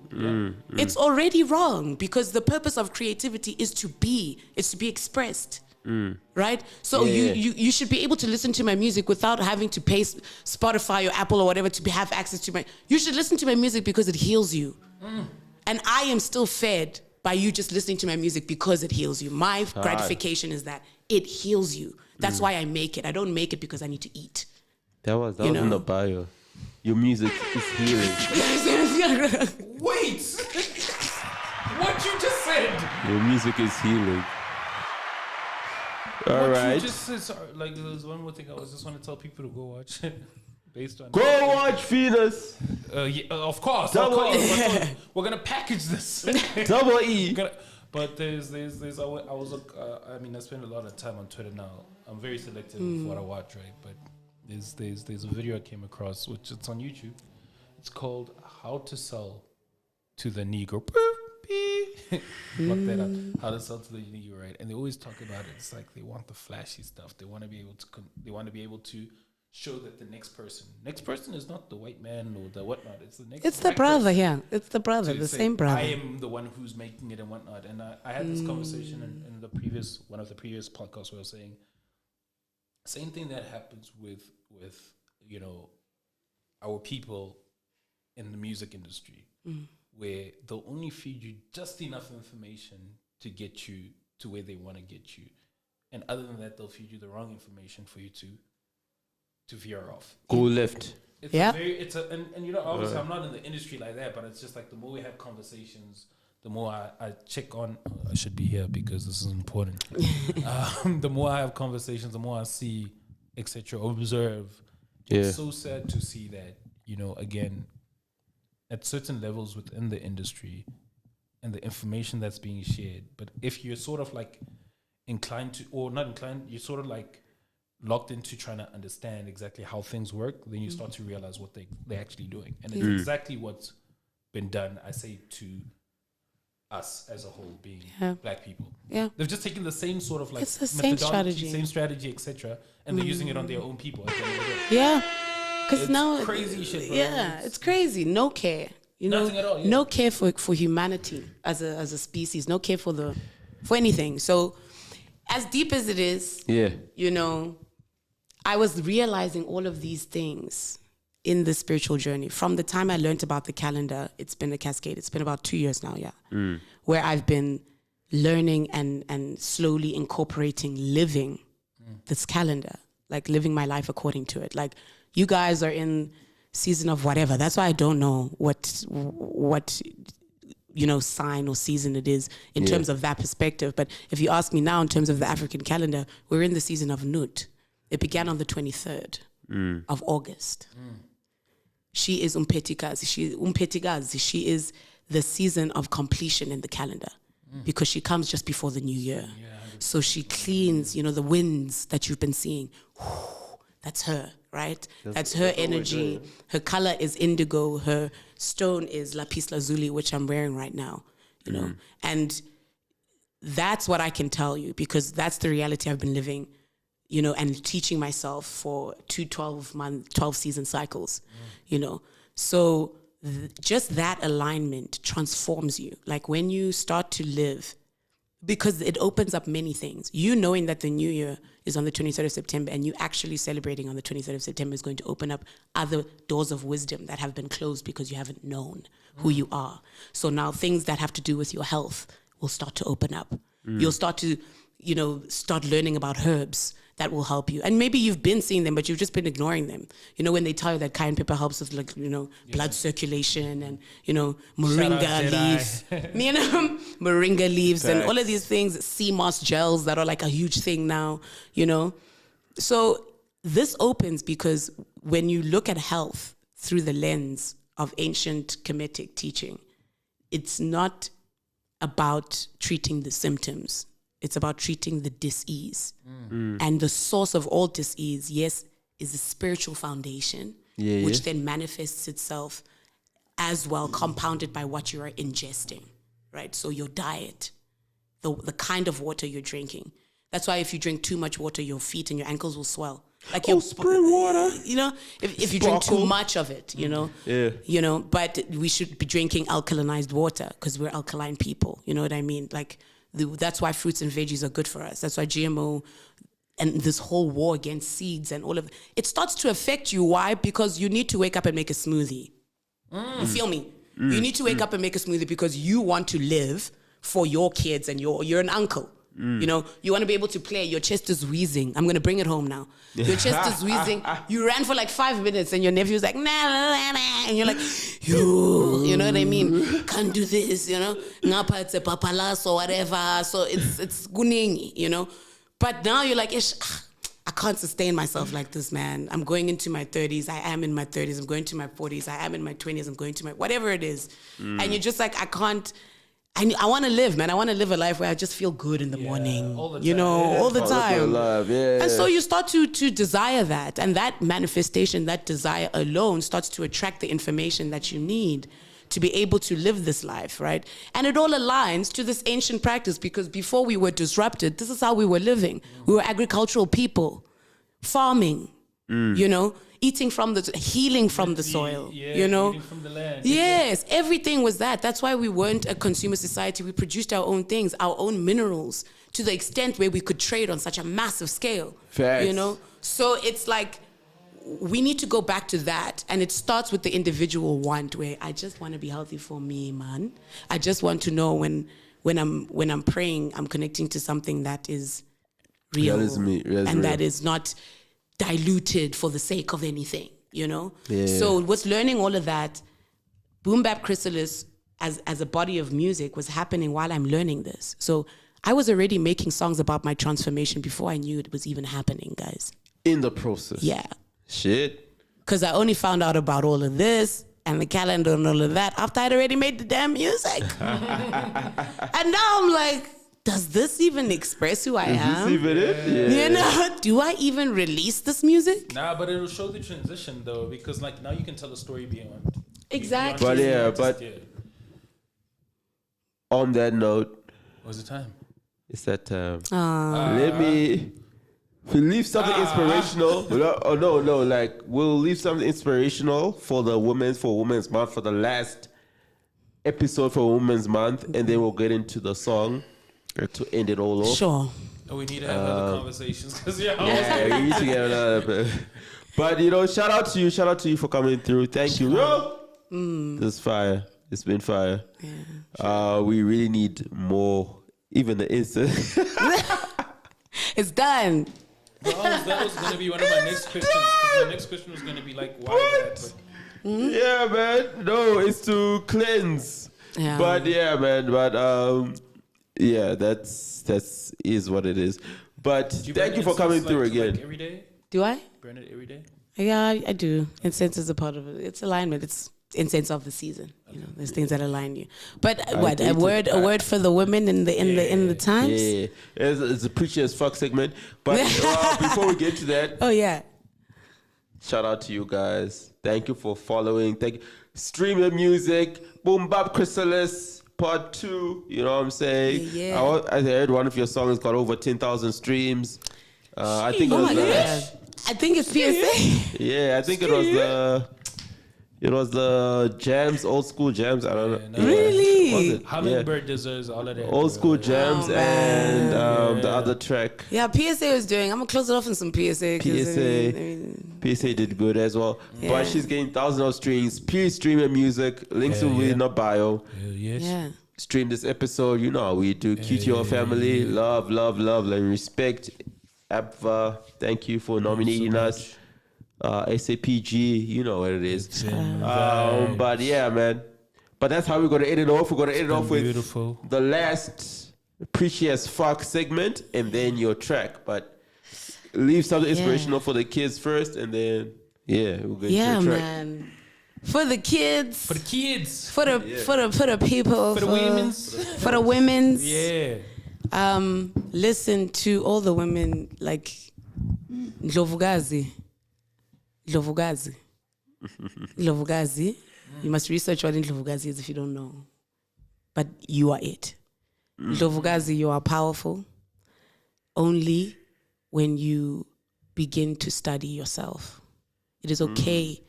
It's already wrong because the purpose of creativity is to be expressed. Right? So you should be able to listen to my music without having to pay Spotify or Apple or whatever to have access to you should listen to my music because it heals you. And I am still fed by you just listening to my music because it heals you. My gratification is that it heals you. That's why I make it. I don't make it because I need to eat. That was in the bio. Your music is healing. Wait. Wait! What you just said? Your music is healing. All right. You just said, sorry, like there's one more thing I was just want to tell people to go watch. Based on Go watch Veenus. Yeah, of course. Double E. We're gonna package this. Double E. But I spend a lot of time on Twitter now. I'm very selective of what I watch, right? But there's a video I came across, which it's on YouTube. It's called "How to Sell to the Negro." Look that up. How to sell to the Negro, right? And they always talk about it. It's like they want the flashy stuff. They want to be able to. They want to be able to show that the next person is not the white man or the whatnot. It's the next. It's the brother, yeah. It's the brother, the same brother. I am the one who's making it and whatnot. And I had this conversation in one of the previous podcasts where I was saying, same thing that happens with our people in the music industry, where they'll only feed you just enough information to get you to where they want to get you, and other than that, they'll feed you the wrong information for you to veer off. Go left. Obviously I'm not in the industry like that, but it's just like the more we have conversations, the more I check on. I should be here because this is important. The more I have conversations, the more I see, etc. Observe. Yeah. It's so sad to see that, again, at certain levels within the industry and the information that's being shared. But if you're sort of like inclined to, or not inclined, you're sort of like locked into trying to understand exactly how things work, then you start to realize what they're actually doing. And it's exactly what's been done, I say, to us as a whole, being black people. Yeah. They've just taken the same sort of like it's the same strategy, etc., and they're using it on their own people. Yeah. Because now crazy shit, bro. Yeah, it's crazy. No care. Nothing at all. Yeah. No care for humanity as a species. No care for anything. So as deep as it is, I was realizing all of these things in the spiritual journey. From the time I learned about the calendar, it's been a cascade. It's been about 2 years now, where I've been learning and slowly incorporating living this calendar, like living my life according to it. Like, you guys are in season of whatever. That's why I don't know what sign or season it is in terms of that perspective. But if you ask me now in terms of the African calendar, we're in the season of Nut. It began on the 23rd of August. She is Umpetikazi. She is the season of completion in the calendar because she comes just before the new year. So she cleans, the winds that you've been seeing. That's her, right? That's her energy. Her color is indigo. Her stone is lapis lazuli, which I'm wearing right now, And that's what I can tell you, because that's the reality I've been living, and teaching myself for 2 12-season cycles, So just that alignment transforms you. Like, when you start to live, because it opens up many things. You knowing that the new year is on the 23rd of September and you actually celebrating on the 23rd of September is going to open up other doors of wisdom that have been closed because you haven't known who you are. So now things that have to do with your health will start to open up. You'll start to, start learning about herbs that will help you. And maybe you've been seeing them, but you've just been ignoring them. When they tell you that cayenne pepper helps with blood circulation and, moringa leaves, moringa leaves and all of these things, sea moss gels that are like a huge thing now, So this opens because when you look at health through the lens of ancient Kemetic teaching, it's not about treating the symptoms. It's about treating the dis-ease. And the source of all dis-ease, yes, is a spiritual foundation, which then manifests itself as well, compounded by what you are ingesting, right? So your diet, the kind of water you're drinking. That's why if you drink too much water, your feet and your ankles will swell. Like spring water. If you drink too much of it, but we should be drinking alkalinized water because we're alkaline people. You know what I mean? Like, that's why fruits and veggies are good for us. That's why GMO and this whole war against seeds and all of it starts to affect you. Why? Because you need to wake up and make a smoothie. You feel me? You need to wake up and make a smoothie because you want to live for your kids and you're an uncle. You know, you want to be able to play. Your chest is wheezing. I'm going to bring it home now. Your chest is wheezing. You ran for like 5 minutes and your nephew's like, nah, nah, nah. And you're like, you know what I mean? Can't do this, you know? Ngapa it's a papalas or whatever. So it's guningi, you know? But now you're like, ish, I can't sustain myself like this, man. I'm going into my 30s. I am in my 30s. I'm going to my 40s. I am in my 20s. I'm going to my, whatever it is. And you're just like, I can't. I want to live, man. I want to live a life where I just feel good in the morning, all the time. You know, all the time. Love, and so you start to desire that. And that manifestation, that desire alone starts to attract the information that you need to be able to live this life, right? And it all aligns to this ancient practice because before we were disrupted, this is how we were living. We were agricultural people, farming, you know, eating from the, healing from the soil, you know? Eating from the land. Yes, everything was that. That's why we weren't a consumer society. We produced our own things, our own minerals, to the extent where we could trade on such a massive scale. Facts. You know? So it's like, we need to go back to that. And it starts with the individual want, where I just want to be healthy for me, man. I just want to know when I'm praying, I'm connecting to something that is real. That is me. That's and real. that is not diluted for the sake of anything, you know? Yeah. So what's learning all of that, Boombap Chrysalis as a body of music was happening while I'm learning this. So I was already making songs about my transformation before I knew it was even happening, guys. In the process. Yeah. Shit. Because I only found out about all of this and the calendar and all of that after I'd already made the damn music. And now I'm like, does this even express who I am? Is this even it? Yeah. You know, do I even release this music? Nah, but it'll show the transition though, because like now you can tell a story beyond. Exactly. But yeah, beyond on that note, what's the time? it's that time. Let me. We'll leave something inspirational. No, like we'll leave something inspirational for Women's Month, for the last episode for Women's Month, and then we'll get into the song to end it all off. Sure. And we need to have other conversations because Yeah, we need to get another. But you know, shout out to you for coming through. Thank you, bro. This is fire. It's been fire. Yeah. We really need more. Even the instant. It's done. that was going to be one of my next questions. Because my next question was going to be like, why that? But Yeah, man. No, it's to cleanse. Yeah. But yeah, man. But yeah, that's is what it is. But thank you for coming through again. Like every day? Do I? Burn it every day? Yeah, I do. Incense is a part of it. It's alignment. It's incense of the season. You know, there's things that align you. But what a word for the women in the times. Yeah, it's a preachy as fuck segment. But before we get to that, Oh yeah. shout out to you guys. Thank you for following. Thank you. Stream the music. Boombap Chrysalis Part 2. You know what I'm saying? Yeah. I heard one of your songs got over 10,000 streams. I think it Oh was my gosh. I think it's PSA. yeah, I think it was the jams, old school jams. I don't know. no. Really? Was it? Hummingbird deserves all of that. Old school jams man. and the other track. Yeah, PSA was doing. I'm gonna close it off in some PSA. 'Cause PSA did good as well. Yeah. But she's getting thousands of streams. Please stream her music. Links will be in the bio. Yes. yeah. Stream this episode. You know how we do. QTO family. Love, and respect. Abva, thank you for nominating us. SAPG, you know what it is. But yeah, man. But that's how we're going to end it off. We're going to end it off with the last preachy as fuck segment and then your track. But leave something inspirational for the kids first and then, we'll get Yeah, to your track. man. For the kids. For the kids. For the people. For the women's. For the women's. Yeah. Listen to all the women like Ndlovukazi. You must research what Ndlovukazi is if you don't know. But you are it. Ndlovukazi, you are powerful only when you begin to study yourself. It is okay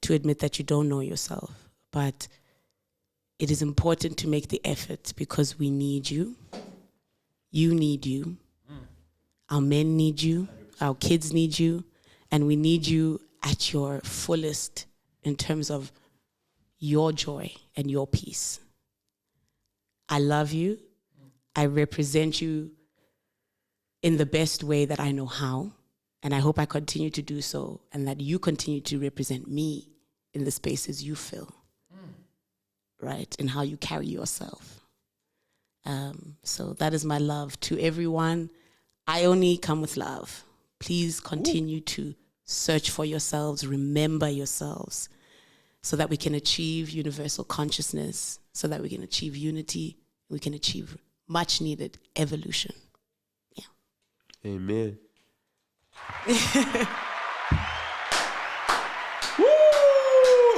to admit that you don't know yourself, but it is important to make the effort because we need you. You need you. Our men need you. Our kids need you. And we need you at your fullest in terms of your joy and your peace. I love you. I represent you in the best way that I know how. And I hope I continue to do so, and that you continue to represent me in the spaces you fill, right? And how you carry yourself. So that is my love to everyone. I only come with love. Please continue to search for yourselves, remember yourselves, so that we can achieve universal consciousness, so that we can achieve unity, we can achieve much needed evolution. Yeah. Amen. Woo!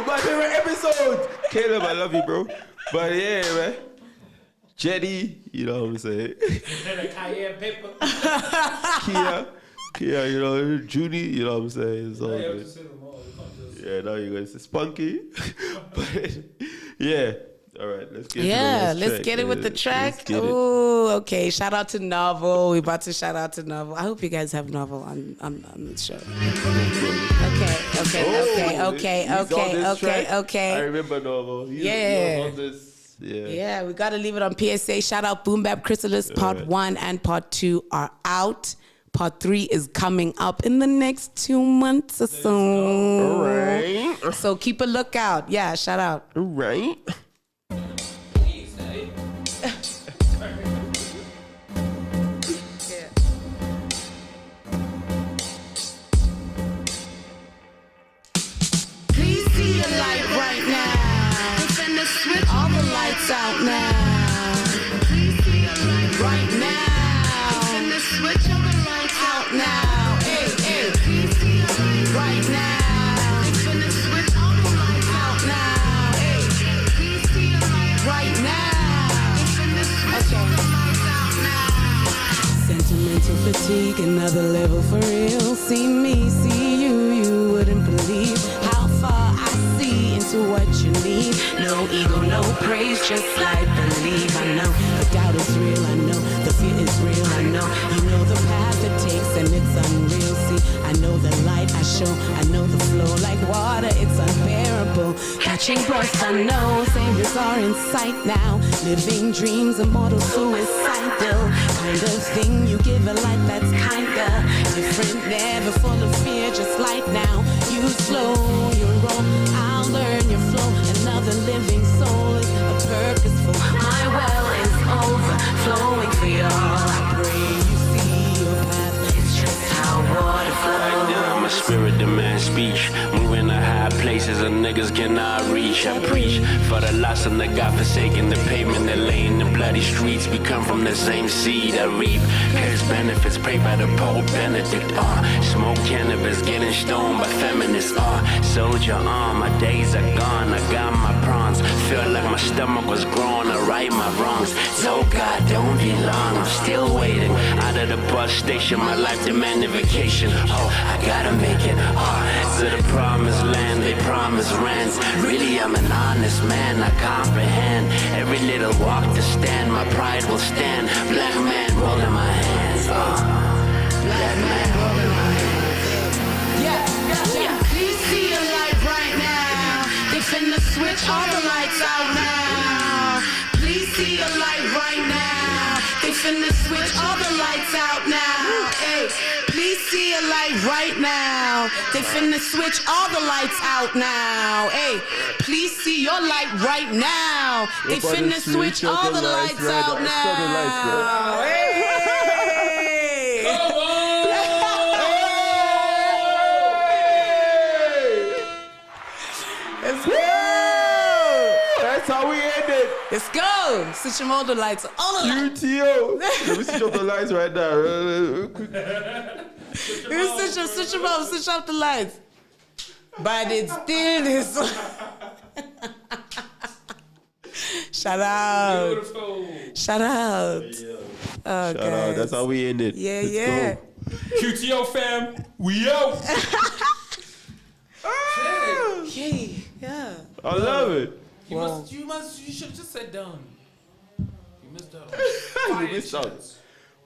My favorite episode. Caleb, I love you, bro. But yeah, man. Jetty, you know what I'm saying? Cayenne pepper. Kia, you know, Judy, you know what I'm saying? It's all You have good. to say them all. You can't just... Yeah, now you're going to say Spunky. But yeah. All right, let's get let's get it with the track. Oh, okay. Shout out to Novel. We're about to shout out to Novel. I hope you guys have Novel on the show. Okay. I remember Novel. He was on this. Yeah, we got to leave it on PSA. Shout out Boombap Chrysalis. Part 1 and Part 2 are out. Part 3 is coming up in the next 2 months or so. All right. So keep a lookout. Yeah, shout out. All right. All the lights out now. Right now. And the switch on the lights out now. Hey. Right now. And the switch on the lights out now. Hey. Right now. Okay. Sentimental fatigue, another level for real. See me, see you wouldn't believe how far I see into what you need. No ego, no praise, just like believe. I know the doubt is real, I know the fear is real, I know. You know the path it takes and it's unreal. See, I know the light I show, I know the flow like water, it's unbearable. Catching breath, I know saviors are in sight now. Living dreams, immortal, suicidal kind of thing. You give a light that's kinda different, never full of fear, just light now. You slow, you're wrong, I'll learn your flow. Another living soul is a purposeful. My well is overflowing for y'all. I pray you see your path. It's just how water flows. I'm a spirit, demand speech. Moving to high places and niggas cannot reach. I preach for the lost and the God-forsaken. The pavement that lay in the bloody streets. We come from the same seed I reap. Curse benefits prayed by the Pope Benedict. Smoke cannabis, getting stoned by feminists. Soldier on, my days are gone. I got my prawns. Feel like my stomach was growing. I right my wrongs. So God, don't be long. I'm still waiting. Out of the bus station, my life demanded vacation. I gotta make it to the promised land. They promise rents. Really, I'm an honest man. I comprehend every little walk to stand. My pride will stand. Black man holding my hands. Black man holding my hands. Yeah. Please see a light right now. They finna switch all the lights out now. Please see a light right now. They finna switch all the lights out now. Hey, please see a light right now. They finna switch all the lights out now. Hey, please see your light right now. They finna switch all the lights out now. Hey. Come on! Let's go. That's how we end it. Let's go. Switch them all the lights. All the lights. UTO. Let me switch up the lights right now. Switch them up. Switch up the lights. But it's still this. Shout out. Beautiful. Shout out. Oh, Shout out. That's how we end it. Yeah, Let's yeah. go. QTO fam, we out. Yay. Yeah. I love it. You should have just sat down. You missed out. He missed out.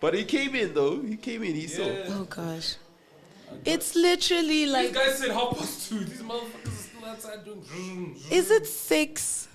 But he came in though. He saw. Oh gosh. It's literally like. These guys said 2:30. These motherfuckers are still outside doing. Is it 6?